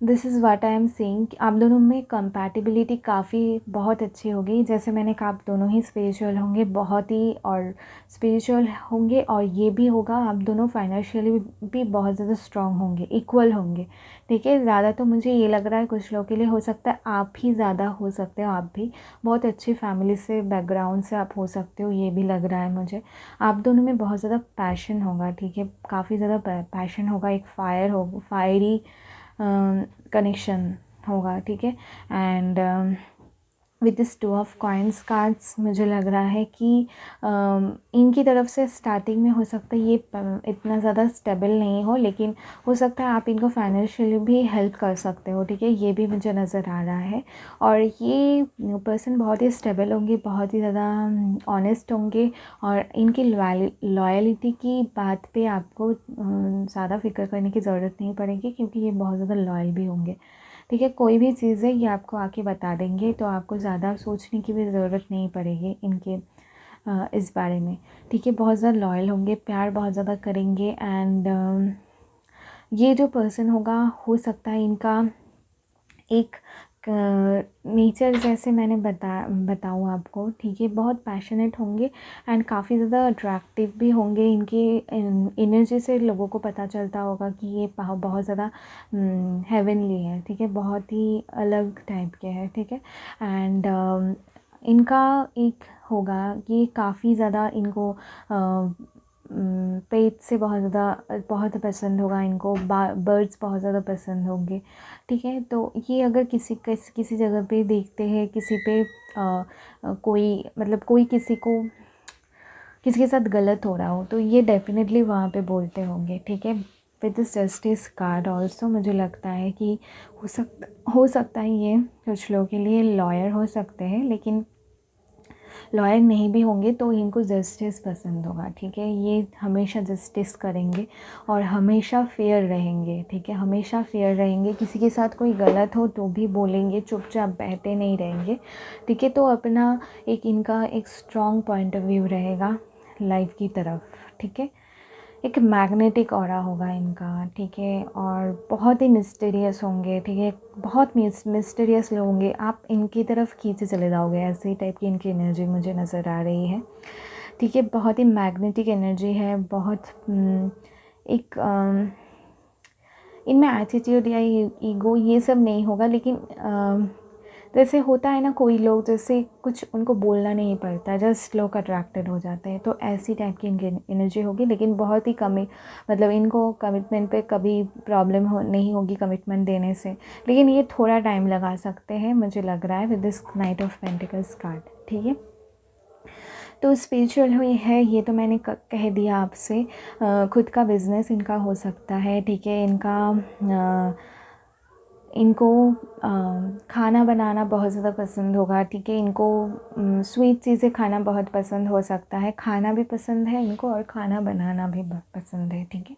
this is what I am saying, आप दोनों में कंपैटिबिलिटी बहुत अच्छी होगी। जैसे मैंने कहा, आप दोनों ही स्पिरिचुअल होंगे बहुत ही, और स्पिरिचुअल होंगे, और ये भी होगा आप दोनों फाइनेंशियली भी बहुत ज़्यादा स्ट्रॉन्ग होंगे, इक्वल होंगे, ठीक है। ज़्यादा तो मुझे ये लग रहा है कुछ लोगों के लिए हो सकता है आप ही ज़्यादा हो सकते हो, आप भी बहुत अच्छी फैमिली से, बैकग्राउंड से आप हो सकते हो, ये भी लग रहा है मुझे। आप दोनों में बहुत ज़्यादा पैशन होगा, ठीक है, काफ़ी ज़्यादा पैशन होगा, एक फायरी कनेक्शन होगा, ठीक है। And with this 2 of coins cards मुझे लग रहा है कि इनकी तरफ से स्टार्टिंग में हो सकता है ये इतना ज़्यादा स्टेबल नहीं हो, लेकिन हो सकता है आप इनको फाइनेंशियली भी हेल्प कर सकते हो, ठीक है, ये भी मुझे नज़र आ रहा है। और ये पर्सन बहुत ही स्टेबल होंगे, बहुत ही ज़्यादा ऑनेस्ट होंगे, और इनकी लॉयल्टी की बात पे आपको ज़्यादा फिक्र करने की ज़रूरत नहीं पड़ेगी, क्योंकि ये बहुत ज़्यादा लॉयल भी होंगे, ठीक है। कोई भी चीज़ है ये आपको आके बता देंगे, तो आपको ज़्यादा सोचने की भी ज़रूरत नहीं पड़ेगी इनके इस बारे में, ठीक है। बहुत ज़्यादा लॉयल होंगे, प्यार बहुत ज़्यादा करेंगे, एंड ये जो पर्सन होगा, हो सकता है इनका एक नेचर जैसे मैंने बताऊँ आपको, ठीक है, बहुत पैशनेट होंगे, एंड काफ़ी ज़्यादा अट्रैक्टिव भी होंगे। इनकी एनर्जी से लोगों को पता चलता होगा कि ये बहुत ज़्यादा हेवनली है, ठीक है, बहुत ही अलग टाइप के हैं, ठीक है। एंड इनका एक होगा कि काफ़ी ज़्यादा इनको पेट से बहुत पसंद होगा इनको, बर्ड्स बहुत ज़्यादा पसंद होंगे, ठीक है। तो ये अगर किसी जगह पे देखते हैं, किसी पे कोई मतलब कोई किसी के साथ गलत हो रहा हो, तो ये डेफिनेटली वहाँ पे बोलते होंगे, ठीक है। With this justice card also मुझे लगता है कि हो सकता है ये कुछ लोगों के लिए लॉयर हो सकते हैं, लेकिन लॉयर नहीं भी होंगे तो इनको जस्टिस पसंद होगा, ठीक है। ये हमेशा जस्टिस करेंगे और हमेशा फेयर रहेंगे, ठीक है, हमेशा फेयर रहेंगे। किसी के साथ कोई गलत हो तो भी बोलेंगे, चुपचाप बैठे नहीं रहेंगे, ठीक है। तो अपना इनका एक स्ट्रॉन्ग पॉइंट ऑफ व्यू रहेगा लाइफ की तरफ, ठीक है। एक मैग्नेटिक ऑरा होगा इनका, ठीक है, और बहुत ही मिस्टीरियस होंगे, ठीक है, बहुत मिस्टीरियस लोग होंगे, आप इनकी तरफ खींचे चले जाओगे, ऐसे ही टाइप की इनकी एनर्जी मुझे नज़र आ रही है, ठीक है। बहुत ही मैग्नेटिक एनर्जी है, बहुत एक इनमें एटीट्यूड या ईगो ये सब नहीं होगा, लेकिन जैसे होता है ना, कोई लोग जैसे कुछ उनको बोलना नहीं पड़ता, जस्ट लोग अट्रैक्टेड हो जाते हैं, तो ऐसी टाइप की इनकी एनर्जी होगी। लेकिन बहुत ही कम, मतलब इनको कमिटमेंट पे कभी प्रॉब्लम नहीं होगी कमिटमेंट देने से, लेकिन ये थोड़ा टाइम लगा सकते हैं मुझे लग रहा है with this knight of pentacles card, ठीक है। तो स्पिरिचुअल हुई है ये तो मैंने कह दिया आपसे। खुद का बिज़नेस इनका हो सकता है, ठीक है। इनको खाना बनाना बहुत ज़्यादा पसंद होगा, ठीक है। इनको स्वीट चीज़ें खाना बहुत पसंद हो सकता है, खाना भी पसंद है इनको और खाना बनाना भी बहुत पसंद है, ठीक है।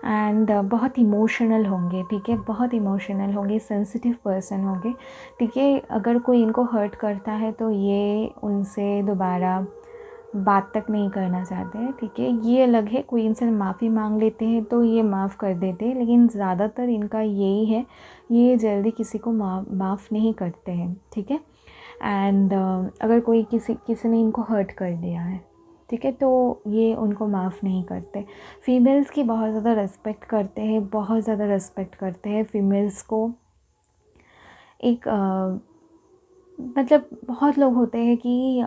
एंड बहुत इमोशनल होंगे, ठीक है, बहुत इमोशनल होंगे, सेंसिटिव पर्सन होंगे, ठीक है। अगर कोई इनको हर्ट करता है तो ये उनसे दोबारा बात तक नहीं करना चाहते हैं, ठीक है। ये अलग है, कोई इनसे माफ़ी मांग लेते हैं तो ये माफ़ कर देते हैं, लेकिन ज़्यादातर इनका यही है, ये जल्दी किसी को माफ़ नहीं करते हैं, ठीक है। एंड अगर कोई किसी ने इनको हर्ट कर दिया है, ठीक है, तो ये उनको माफ़ नहीं करते। फीमेल्स की बहुत ज़्यादा रिस्पेक्ट करते हैं, बहुत ज़्यादा रिस्पेक्ट करते हैं फीमेल्स को। एक मतलब बहुत लोग होते हैं कि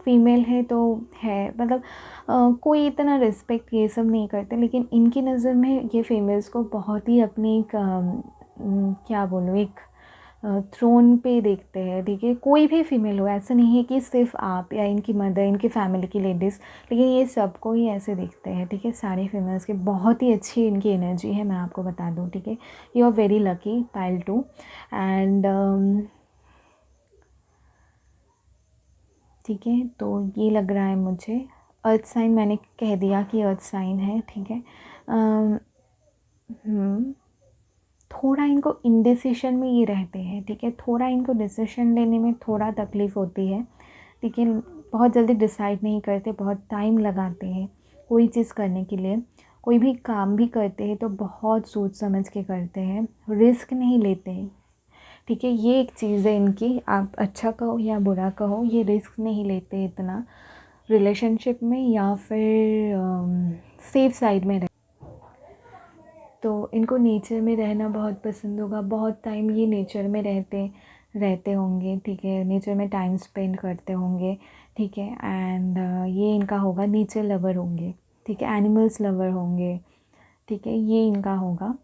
फ़ीमेल है तो है, मतलब कोई इतना रिस्पेक्ट ये सब नहीं करते, लेकिन इनकी नज़र में ये फ़ीमेल्स को बहुत ही अपनी एक क्या बोलूँ, एक थ्रोन पे देखते हैं, ठीक है। कोई भी फ़ीमेल हो, ऐसा नहीं है कि सिर्फ आप या इनकी मदर, इनकी फ़ैमिली की लेडीज़, लेकिन ये सबको ही ऐसे देखते हैं, ठीक है। सारी फीमेल्स की बहुत ही अच्छी इनकी एनर्जी है, मैं आपको बता दूँ, ठीक है। You are very lucky pile two. And ठीक है, तो ये लग रहा है मुझे। अर्थ साइन मैंने कह दिया कि अर्थ साइन है, ठीक है। थोड़ा इनको इंडिसिशन में ये रहते हैं, ठीक है। थोड़ा इनको डिसीजन लेने में थोड़ा तकलीफ़ होती है, ठीक है। बहुत जल्दी डिसाइड नहीं करते, बहुत टाइम लगाते हैं कोई चीज़ करने के लिए। कोई भी काम भी करते हैं तो बहुत सोच समझ के करते हैं, रिस्क नहीं लेते हैं, ठीक है। ये एक चीज़ है इनकी, आप अच्छा कहो या बुरा कहो, ये रिस्क नहीं लेते इतना रिलेशनशिप में, या फिर सेफ साइड में रह। तो इनको नेचर में रहना बहुत पसंद होगा, बहुत टाइम ये नेचर में रहते होंगे, ठीक है। नेचर में टाइम स्पेंड करते होंगे, ठीक है। एंड ये इनका होगा, नेचर लवर होंगे, ठीक है। एनिमल्स लवर होंगे, ठीक है, ये इनका होगा।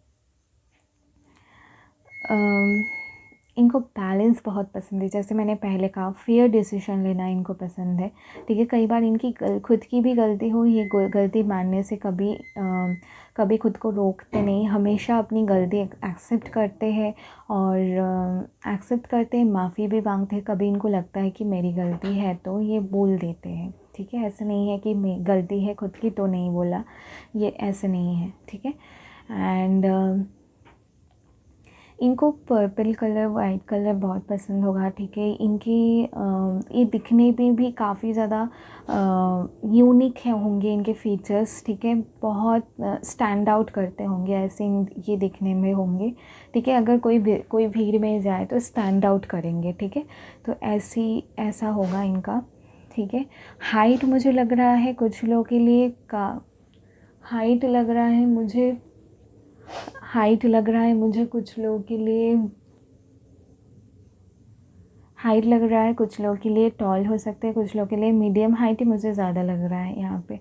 इनको बैलेंस बहुत पसंद है, जैसे मैंने पहले कहा, फेयर डिसीजन लेना इनको पसंद है, ठीक है। कई बार इनकी खुद की भी गलती हो, ये गलती मानने से कभी खुद को रोकते नहीं, हमेशा अपनी गलती एक्सेप्ट करते हैं, और एक्सेप्ट करते हैं, माफ़ी भी मांगते हैं। कभी इनको लगता है कि मेरी गलती है तो ये बोल देते हैं, ठीक है। ऐसा नहीं है कि गलती है खुद की तो नहीं बोला, ये ऐसे नहीं है, ठीक है। एंड इनको पर्पल कलर, वाइट कलर बहुत पसंद होगा, ठीक है। इनकी ये दिखने में भी काफ़ी ज़्यादा यूनिक है होंगे इनके फीचर्स, ठीक है। बहुत स्टैंड आउट करते होंगे, ऐसे ये दिखने में होंगे, ठीक है। अगर कोई भीड़ में जाए तो स्टैंड आउट करेंगे, ठीक है। तो ऐसा होगा इनका, ठीक है। हाइट मुझे लग रहा है कुछ लोगों के लिए हाइट लग रहा है मुझे, कुछ लोगों के लिए हाइट लग रहा है, कुछ लोगों के लिए टॉल हो सकते हैं, कुछ लोगों के लिए मीडियम हाइट ही मुझे ज़्यादा लग रहा है यहाँ पे,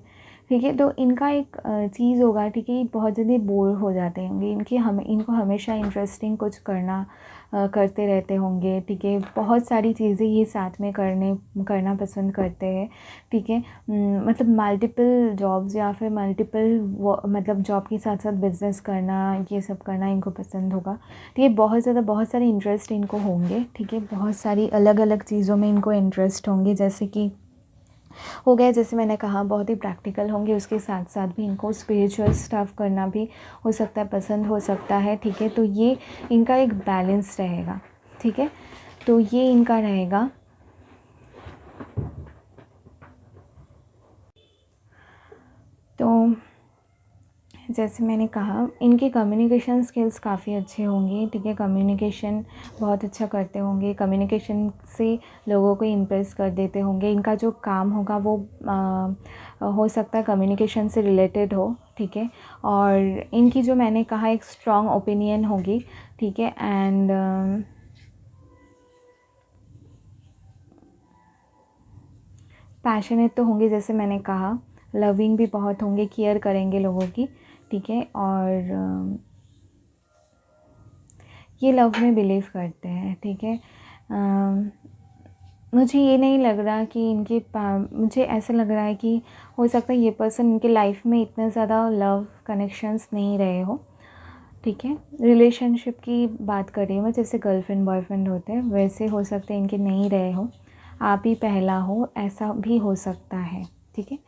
ठीक है। तो इनका एक चीज़ होगा, ठीक है, बहुत जल्दी बोर हो जाते होंगे, इनको हमेशा इंटरेस्टिंग कुछ करते रहते होंगे, ठीक है। बहुत सारी चीज़ें ये साथ में करना पसंद करते हैं, ठीक है। मतलब मल्टीपल जॉब्स या फिर मतलब जॉब के साथ साथ बिज़नेस करना, ये सब करना इनको पसंद होगा, ठीक है। बहुत सारे इंटरेस्ट इनको होंगे, ठीक है। बहुत सारी अलग अलग चीज़ों में इनको इंटरेस्ट होंगे, जैसे कि हो गया, जैसे मैंने कहा, बहुत ही प्रैक्टिकल होंगे, उसके साथ साथ भी इनको स्पिरिचुअल स्टफ़ करना भी हो सकता है, पसंद हो सकता है, ठीक है। तो ये इनका एक बैलेंस रहेगा, ठीक है। तो ये इनका रहेगा। तो जैसे मैंने कहा, इनके कम्युनिकेशन स्किल्स काफ़ी अच्छे होंगे, ठीक है। कम्युनिकेशन बहुत अच्छा करते होंगे, कम्युनिकेशन से लोगों को इम्प्रेस कर देते होंगे। इनका जो काम होगा वो हो सकता है कम्युनिकेशन से रिलेटेड हो, ठीक है। और इनकी जो मैंने कहा एक स्ट्रॉन्ग ओपिनियन होगी, ठीक है। एंड पैशनेट तो होंगे, जैसे मैंने कहा, लविंग भी बहुत होंगे, केयर करेंगे लोगों की, ठीक है। और ये लव में बिलीव करते हैं, ठीक है। मुझे ये नहीं लग रहा कि मुझे ऐसा लग रहा है कि हो सकता है ये पर्सन इनके लाइफ में इतने ज़्यादा लव कनेक्शंस नहीं रहे हो, ठीक है। रिलेशनशिप की बात कर रही हूँ मैं, जैसे गर्लफ्रेंड बॉयफ्रेंड होते हैं वैसे हो सकते हैं इनके नहीं रहे हो, आप ही पहला हो, ऐसा भी हो सकता है, ठीक है।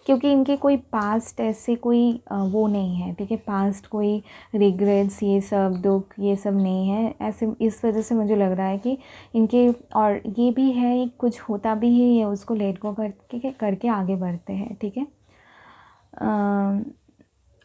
क्योंकि इनके कोई पास्ट ऐसे कोई वो नहीं है, ठीक है, पास्ट कोई रिग्रेट्स ये सब दुख ये सब नहीं है ऐसे, इस वजह से मुझे लग रहा है कि इनके, और ये भी है कुछ होता भी है ये उसको लेट गो करके करके आगे बढ़ते हैं, ठीक है।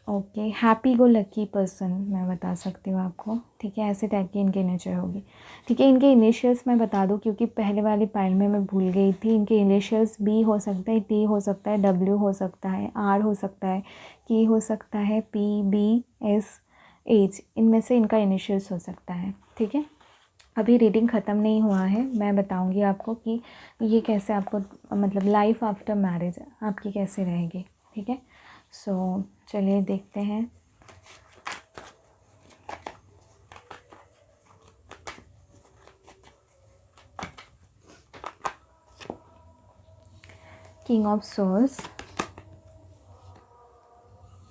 Okay, happy go lucky person मैं बता सकती हूँ आपको, ठीक है, ऐसे टाइप की इनकी नेचर होगी, ठीक है। इनके इनिशियल्स मैं बता दूँ क्योंकि पहले वाली पाइल में मैं भूल गई थी, इनके इनिशियल्स बी हो सकता है, टी हो सकता है, डब्ल्यू हो सकता है, आर हो सकता है, के हो सकता है, पी, बी, एस, एच, इनमें से इनका इनिशियल्स हो सकता है, ठीक है। अभी रीडिंग ख़त्म नहीं हुआ है, मैं बताऊंगी आपको कि ये कैसे आपको मतलब लाइफ आफ्टर मैरिज आपकी कैसे रहेगी, ठीक है। सो चलिए देखते हैं। King of swords,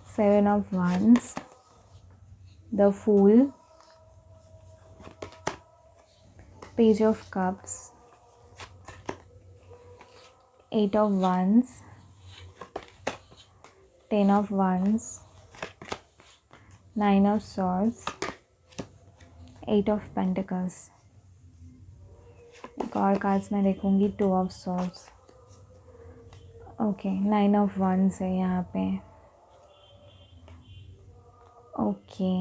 7 of wands, the fool, page of cups, 8 of wands, 10 of wands, 9 of swords, 8 of pentacles. एक और कार्ड्स मैं देखूंगी, 2 of swords, okay, 9 of wands है यहाँ पे, ओके।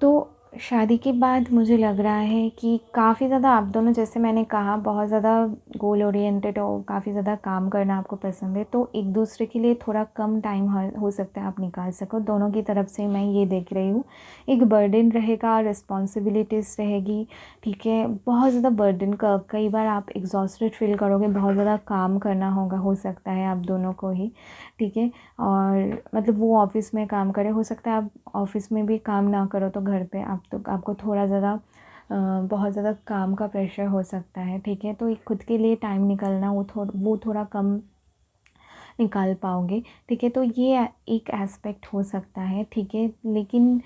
तो शादी के बाद मुझे लग रहा है कि काफ़ी ज़्यादा आप दोनों, जैसे मैंने कहा, बहुत ज़्यादा गोल ओरिएंटेड हो, काफ़ी ज़्यादा काम करना आपको पसंद है, तो एक दूसरे के लिए थोड़ा कम टाइम हो सकता है आप निकाल सको, दोनों की तरफ से मैं ये देख रही हूँ। एक बर्डन रहेगा, रिस्पॉन्सिबिलिटीज़ रहेगी, ठीक है, बहुत ज़्यादा बर्डन का, कई बार आप एग्जॉस्टेड फील करोगे, बहुत ज़्यादा काम करना होगा, हो सकता है आप दोनों को ही, ठीक है। और मतलब वो ऑफ़िस में काम करे, हो सकता है आप ऑफ़िस में भी काम ना करो तो घर पे आप तो आपको थोड़ा ज़्यादा बहुत ज़्यादा काम का प्रेशर हो सकता है, ठीक है। तो एक खुद के लिए टाइम निकालना वो थोड़ा कम निकाल पाओगे, ठीक है। तो ये एक एस्पेक्ट हो सकता है, ठीक है, लेकिन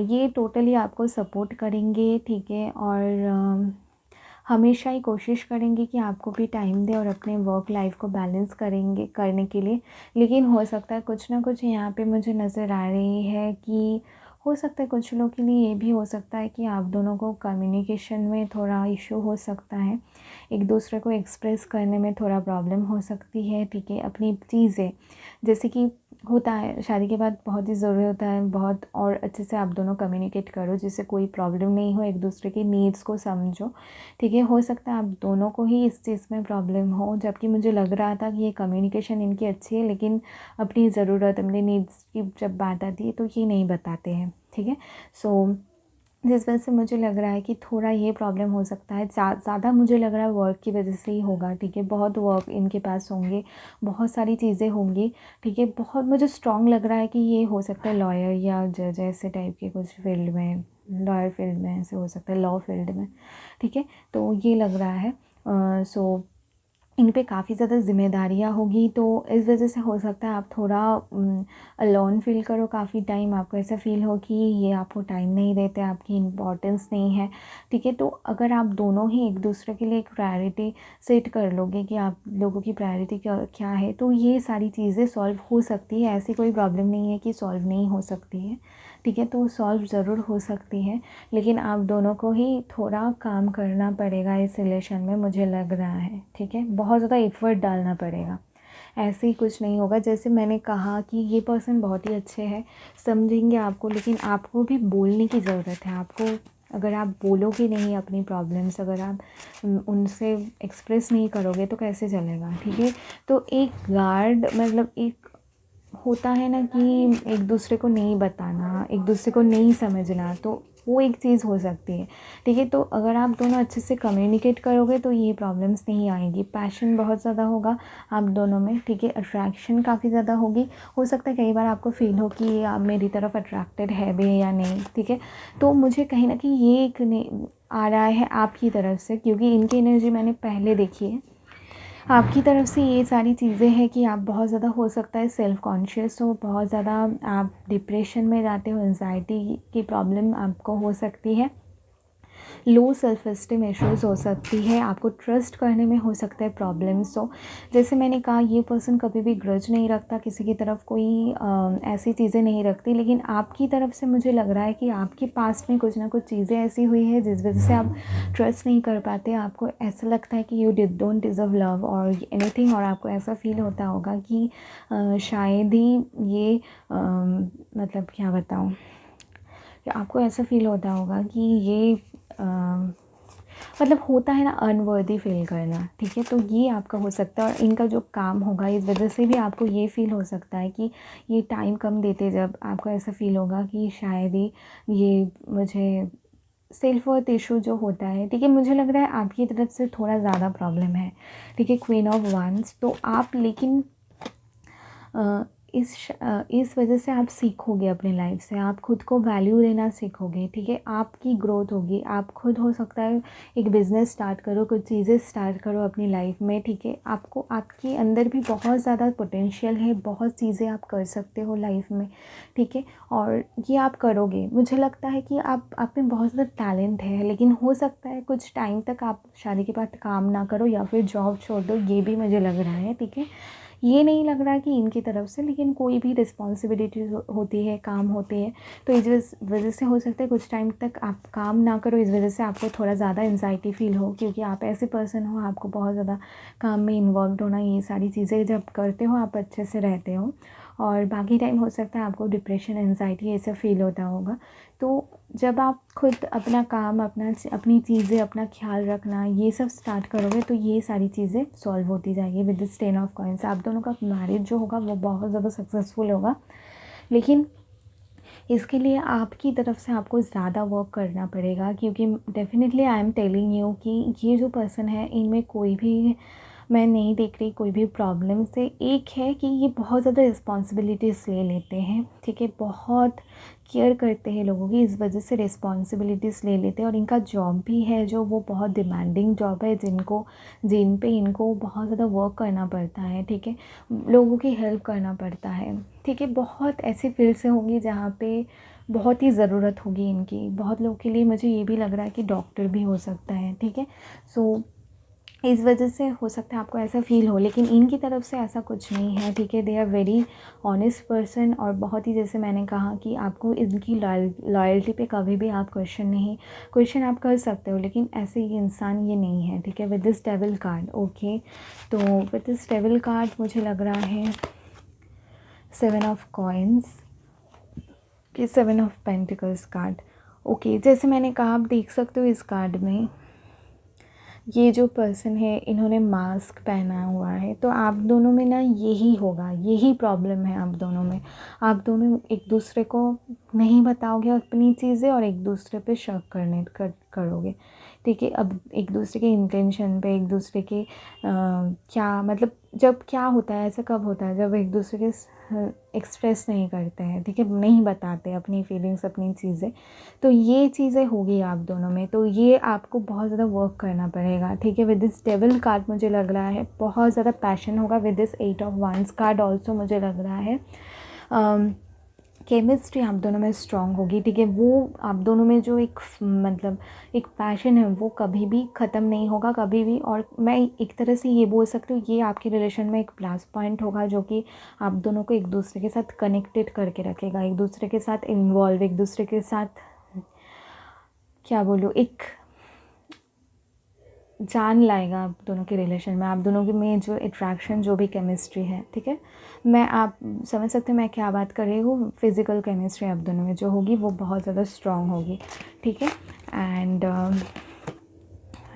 ये टोटली आपको सपोर्ट करेंगे, ठीक है। और हमेशा ही कोशिश करेंगे कि आपको भी टाइम दें और अपने वर्क लाइफ को बैलेंस करेंगे करने के लिए, लेकिन हो सकता है कुछ ना कुछ यहाँ पे मुझे नज़र आ रही है कि हो सकता है कुछ लोगों के लिए ये भी हो सकता है कि आप दोनों को कम्युनिकेशन में थोड़ा इशू हो सकता है, एक दूसरे को एक्सप्रेस करने में थोड़ा प्रॉब्लम हो सकती है, ठीक है। अपनी चीज़ें, जैसे कि होता है शादी के बाद बहुत ही ज़रूरी होता है बहुत और अच्छे से आप दोनों कम्युनिकेट करो जिससे कोई प्रॉब्लम नहीं हो, एक दूसरे की नीड्स को समझो, ठीक है। हो सकता है आप दोनों को ही इस चीज़ में प्रॉब्लम हो, जबकि मुझे लग रहा था कि ये कम्युनिकेशन इनकी अच्छी है, लेकिन अपनी ज़रूरत, अपनी नीड्स की जब बात आती है तो ये नहीं बताते हैं, ठीक है। सो जिस वजह से मुझे लग रहा है कि थोड़ा ये प्रॉब्लम हो सकता है, ज़्यादा मुझे लग रहा है वर्क की वजह से ही होगा, ठीक है। बहुत वर्क इनके पास होंगे, बहुत सारी चीज़ें होंगी, ठीक है। बहुत मुझे स्ट्रॉन्ग लग रहा है कि ये हो सकता है लॉयर या जज ऐसे टाइप के कुछ फील्ड में, लॉयर फील्ड में ऐसे हो सकता है, लॉ फील्ड में, ठीक है। तो ये लग रहा है। सो इन पे काफ़ी ज़्यादा ज़िम्मेदारियाँ होगी, तो इस वजह से हो सकता है आप थोड़ा अलोन फ़ील करो, काफ़ी टाइम आपको ऐसा फ़ील हो कि ये आपको टाइम नहीं देते, आपकी इम्पोर्टेंस नहीं है, ठीक है। तो अगर आप दोनों ही एक दूसरे के लिए एक प्रायोरिटी सेट कर लोगे कि आप लोगों की प्रायोरिटी क्या क्या है, तो ये सारी चीज़ें सॉल्व हो सकती है, ऐसी कोई प्रॉब्लम नहीं है कि सॉल्व नहीं हो सकती है, ठीक है। तो सॉल्व ज़रूर हो सकती है, लेकिन आप दोनों को ही थोड़ा काम करना पड़ेगा इस रिलेशन में, मुझे लग रहा है, ठीक है। बहुत ज़्यादा एफ़र्ट डालना पड़ेगा, ऐसे ही कुछ नहीं होगा। जैसे मैंने कहा कि ये पर्सन बहुत ही अच्छे हैं, समझेंगे आपको, लेकिन आपको भी बोलने की ज़रूरत है। आपको, अगर आप बोलोगे नहीं अपनी प्रॉब्लम्स, अगर आप उनसे एक्सप्रेस नहीं करोगे तो कैसे चलेगा, ठीक है। तो एक गार्ड, मतलब एक होता है ना कि एक दूसरे को नहीं बताना, एक दूसरे को नहीं समझना, तो वो एक चीज़ हो सकती है, ठीक है। तो अगर आप दोनों अच्छे से कम्युनिकेट करोगे तो ये प्रॉब्लम्स नहीं आएंगी। पैशन बहुत ज़्यादा होगा आप दोनों में, ठीक है। अट्रैक्शन काफ़ी ज़्यादा होगी। हो सकता है कई बार आपको फील हो कि आप मेरी तरफ अट्रैक्टेड है भी या नहीं, ठीक है। तो मुझे कहीं ना कहीं ये एक आ रहा है आपकी तरफ से, क्योंकि इनकी एनर्जी मैंने पहले देखी है। आपकी तरफ से ये सारी चीज़ें हैं कि आप बहुत ज़्यादा हो सकता है सेल्फ़ कॉन्शियस हो, बहुत ज़्यादा आप डिप्रेशन में जाते हो, एंजाइटी की प्रॉब्लम आपको हो सकती है, लो सेल्फ एस्टीम इश्यूज़ हो सकती है, आपको ट्रस्ट करने में हो सकता है प्रॉब्लम्स। हो जैसे मैंने कहा, ये पर्सन कभी भी ग्रज नहीं रखता किसी की तरफ, कोई ऐसी चीज़ें नहीं रखती, लेकिन आपकी तरफ से मुझे लग रहा है कि आपके पास में कुछ ना कुछ चीज़ें ऐसी हुई है जिस वजह से आप ट्रस्ट नहीं कर पाते। आपको ऐसा लगता है कि यू डोंट डिज़र्व लव और एनीथिंग, और आपको ऐसा फील होता होगा कि शायद ही ये मतलब क्या बताऊँ, कि आपको ऐसा फ़ील होता होगा कि ये मतलब होता है ना अनवर्दी फ़ील करना, ठीक है। तो ये आपका हो सकता है, और इनका जो काम होगा इस वजह से भी आपको ये फ़ील हो सकता है कि ये टाइम कम देते, जब आपको ऐसा फ़ील होगा कि शायद ही ये मुझे सेल्फ वर्थ इशू जो होता है, ठीक है। मुझे लग रहा है आपकी तरफ से थोड़ा ज़्यादा प्रॉब्लम है, ठीक है। क्वीन ऑफ वांस, तो आप लेकिन अ, इस वजह से आप सीखोगे अपनी लाइफ से, आप खुद को वैल्यू देना सीखोगे, ठीक है। आपकी ग्रोथ होगी, आप खुद हो सकता है एक बिज़नेस स्टार्ट करो, कुछ चीज़ें स्टार्ट करो अपनी लाइफ में, ठीक है। आपको आपके अंदर भी बहुत ज़्यादा पोटेंशियल है, बहुत चीज़ें आप कर सकते हो लाइफ में, ठीक है। और ये आप करोगे। मुझे लगता है कि आप में बहुत ज़्यादा टैलेंट है, लेकिन हो सकता है कुछ टाइम तक आप शादी के बाद काम ना करो या फिर जॉब छोड़ दो, ये भी मुझे लग रहा है, ठीक है। ये नहीं लग रहा कि इनकी तरफ से, लेकिन कोई भी रिस्पॉन्सिबिलिटीज़ होती है, काम होते हैं, तो इस वजह से हो सकता है कुछ टाइम तक आप काम ना करो, इस वजह से आपको थोड़ा ज़्यादा एंजाइटी फ़ील हो, क्योंकि आप ऐसे पर्सन हो, आपको बहुत ज़्यादा काम में इन्वॉल्व होना, ये सारी चीज़ें जब करते हो आप अच्छे से रहते हो, और बाकी टाइम हो सकता है आपको डिप्रेशन, एंजाइटी ये सब फ़ील होता होगा। तो जब आप खुद अपना काम, अपनी चीज़ें, अपना ख्याल रखना ये सब स्टार्ट करोगे, तो ये सारी चीज़ें सॉल्व होती जाएगी विद दिस 10 ऑफ कॉइंस। आप दोनों का मैरिज जो होगा वो बहुत ज़्यादा सक्सेसफुल होगा, लेकिन इसके लिए आपकी तरफ से आपको ज़्यादा वर्क करना पड़ेगा, क्योंकि definitely I am telling you कि ये जो पर्सन है, इनमें कोई भी मैं नहीं देख रही कोई भी प्रॉब्लम से। एक है कि ये बहुत ज़्यादा रिस्पॉन्सिबिलिटीज़ ले लेते हैं, ठीक है। बहुत केयर करते हैं लोगों की, इस वजह से रिस्पॉन्सिबिलिटीज़ ले लेते हैं, और इनका जॉब भी है जो वो बहुत डिमांडिंग जॉब है, जिन पे इनको बहुत ज़्यादा वर्क करना पड़ता है, ठीक है। लोगों की हेल्प करना पड़ता है, ठीक है। बहुत ऐसी फील्ड से होंगी जहाँ पे बहुत ही ज़रूरत होगी इनकी, बहुत लोगों के लिए। मुझे ये भी लग रहा है कि डॉक्टर भी हो सकता है, ठीक है। सो इस वजह से हो सकता है आपको ऐसा फ़ील हो, लेकिन इनकी तरफ से ऐसा कुछ नहीं है, ठीक है। They are very honest person, और बहुत ही, जैसे मैंने कहा कि आपको इनकी लॉयल्टी पे कभी भी आप क्वेश्चन आप कर सकते हो, लेकिन ऐसे ये इंसान ये नहीं है, ठीक है। With this devil card, okay. तो विद दिस डेविल कार्ड मुझे लग रहा है 7 ऑफ कॉइन्स कि 7 ऑफ पेंटिकल्स कार्ड, ओके। जैसे मैंने कहा, आप देख सकते हो इस कार्ड में ये जो पर्सन है, इन्होंने मास्क पहना हुआ है, तो आप दोनों में ना यही होगा, यही प्रॉब्लम है आप दोनों में। आप दोनों एक दूसरे को नहीं बताओगे अपनी चीज़ें, और एक दूसरे पे शक करोगे, ठीक है। अब एक दूसरे के इंटेंशन पे, एक दूसरे के क्या मतलब, जब क्या होता है, ऐसा कब होता है जब एक दूसरे के एक्सप्रेस नहीं करते हैं, ठीक है, नहीं बताते अपनी फीलिंग्स, अपनी चीज़ें, तो ये चीज़ें होगी आप दोनों में। तो ये आपको बहुत ज़्यादा वर्क करना पड़ेगा, ठीक है। विद दिस डेविल कार्ड मुझे लग रहा है बहुत ज़्यादा पैशन होगा। विद दिस 8 ऑफ वांस कार्ड ऑल्सो मुझे लग रहा है केमिस्ट्री आप दोनों में स्ट्रॉन्ग होगी, ठीक है। वो आप दोनों में जो एक मतलब एक पैशन है, वो कभी भी ख़त्म नहीं होगा कभी भी। और मैं एक तरह से ये बोल सकती हूँ, ये आपके रिलेशन में एक प्लस पॉइंट होगा, जो कि आप दोनों को एक दूसरे के साथ कनेक्टेड करके रखेगा, एक दूसरे के साथ इन्वॉल्व, एक दूसरे के साथ क्या बोलूँ, एक जान लाएगा आप दोनों के रिलेशन में, आप दोनों के में जो अट्रैक्शन, जो भी केमिस्ट्री है, ठीक है। आप समझ सकते हैं मैं क्या बात कर रही हूँ। फिज़िकल केमिस्ट्री आप दोनों में जो होगी वो बहुत ज़्यादा स्ट्रॉन्ग होगी, ठीक है। And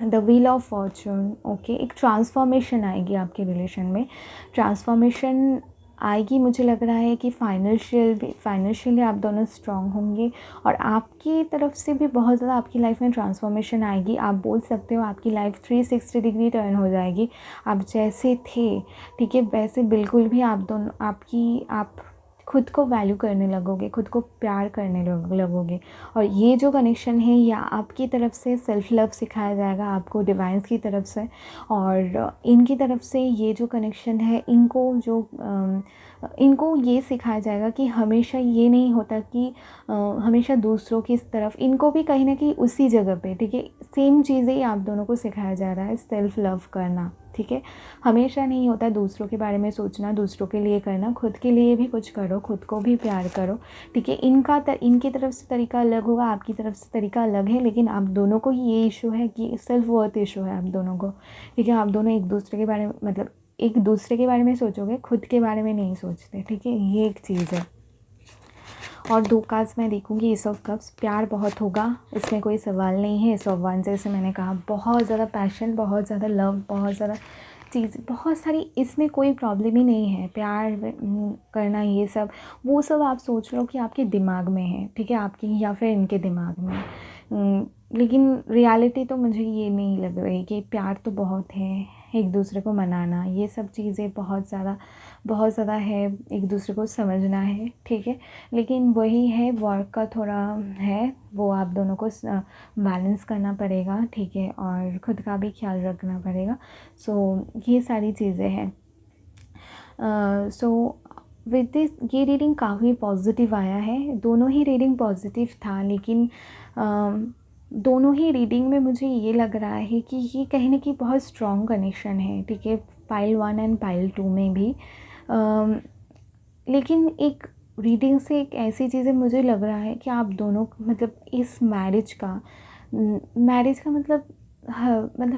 the wheel of Fortune, okay. एक ट्रांसफॉर्मेशन आएगी आपके रिलेशन में, ट्रांसफॉर्मेशन आएगी। मुझे लग रहा है कि फाइनेंशियली आप दोनों स्ट्रॉन्ग होंगे और आपकी तरफ से भी बहुत ज़्यादा आपकी लाइफ में ट्रांसफॉर्मेशन आएगी। आप बोल सकते हो आपकी लाइफ 360 डिग्री टर्न हो जाएगी। आप जैसे थे, ठीक है, वैसे बिल्कुल भी आप खुद को वैल्यू करने लगोगे, खुद को प्यार करने लगोगे। और ये जो कनेक्शन है, या आपकी तरफ से सेल्फ़ लव सिखाया जाएगा आपको डिवाइन्स की तरफ से, और इनकी तरफ से ये जो कनेक्शन है, इनको ये सिखाया जाएगा कि हमेशा ये नहीं होता कि हमेशा दूसरों की तरफ, इनको भी कहीं ना कहीं उसी जगह पे, ठीक है, सेम चीज़ें ही आप दोनों को सिखाया जा रहा है, सेल्फ़ लव करना, ठीक है। हमेशा नहीं होता दूसरों के बारे में सोचना, दूसरों के लिए करना, खुद के लिए भी कुछ करो, खुद को भी प्यार करो, ठीक है। इनकी तरफ से तरीका अलग होगा, आपकी तरफ से तरीका अलग है, लेकिन आप दोनों को ही ये इशू है कि सेल्फ वर्थ इशू है आप दोनों को, ठीक है। आप दोनों एक दूसरे के बारे में, मतलब एक दूसरे के बारे में सोचोगे, खुद के बारे में नहीं सोचते, ठीक है, ये एक चीज़ है। और 2 कार्ड्स मैं देखूँगी, एस ऑफ कप्स, प्यार बहुत होगा, इसमें कोई सवाल नहीं है। एस ऑफ वांड्स, जैसे मैंने कहा, बहुत ज़्यादा पैशन, बहुत ज़्यादा लव, बहुत ज़्यादा चीज़, बहुत सारी, इसमें कोई प्रॉब्लम ही नहीं है। प्यार करना, ये सब, वो सब आप सोच लो कि आपके दिमाग में है, ठीक है, आपकी या फिर इनके दिमाग में। लेकिन रियलिटी तो मुझे ये नहीं लग रही कि प्यार तो बहुत है, एक दूसरे को मनाना, ये सब चीज़ें बहुत ज़्यादा है, एक दूसरे को समझना है, ठीक है। लेकिन वही है, वर्क का थोड़ा है, वो आप दोनों को बैलेंस करना पड़ेगा, ठीक है, और ख़ुद का भी ख्याल रखना पड़ेगा। सो ये सारी चीज़ें हैं। सो विद दिस, ये रीडिंग काफ़ी पॉजिटिव आया है, दोनों ही रीडिंग पॉजिटिव था, लेकिन दोनों ही रीडिंग में मुझे ये लग रहा है कि ये कहीं ना कहीं बहुत स्ट्रॉन्ग कनेक्शन है, ठीक है, पाइल 1 एंड पाइल 2 में भी। लेकिन एक रीडिंग से एक ऐसी चीज़ें मुझे लग रहा है कि आप दोनों, मतलब इस मैरिज का मतलब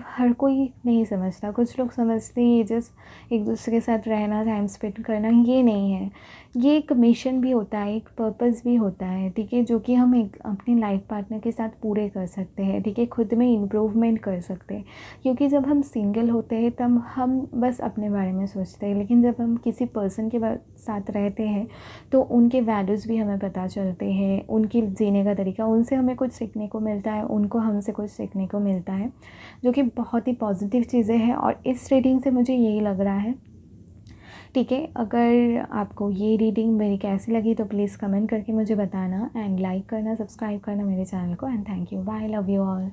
हर कोई नहीं समझता, कुछ लोग समझते हैं ये जस्ट एक दूसरे के साथ रहना, टाइम स्पेंड करना, ये नहीं है। ये एक मिशन भी होता है, एक पर्पस भी होता है, ठीक है, जो कि हम एक अपने लाइफ पार्टनर के साथ पूरे कर सकते हैं, ठीक है, खुद में इम्प्रूवमेंट कर सकते हैं। क्योंकि जब हम सिंगल होते हैं तब हम बस अपने बारे में सोचते हैं, लेकिन जब हम किसी पर्सन के साथ रहते हैं तो उनके वैल्यूज़ भी हमें पता चलते हैं, उनकी जीने का तरीका, उनसे हमें कुछ सीखने को मिलता है, उनको हमसे कुछ सीखने को मिलता है, जो कि बहुत ही पॉजिटिव चीज़ें हैं। और इस रीडिंग से मुझे यही लग रहा है, ठीक है। अगर आपको ये रीडिंग मेरी कैसी लगी तो प्लीज़ कमेंट करके मुझे बताना, एंड लाइक करना, सब्सक्राइब करना मेरे चैनल को, and thank you, bye, love you all.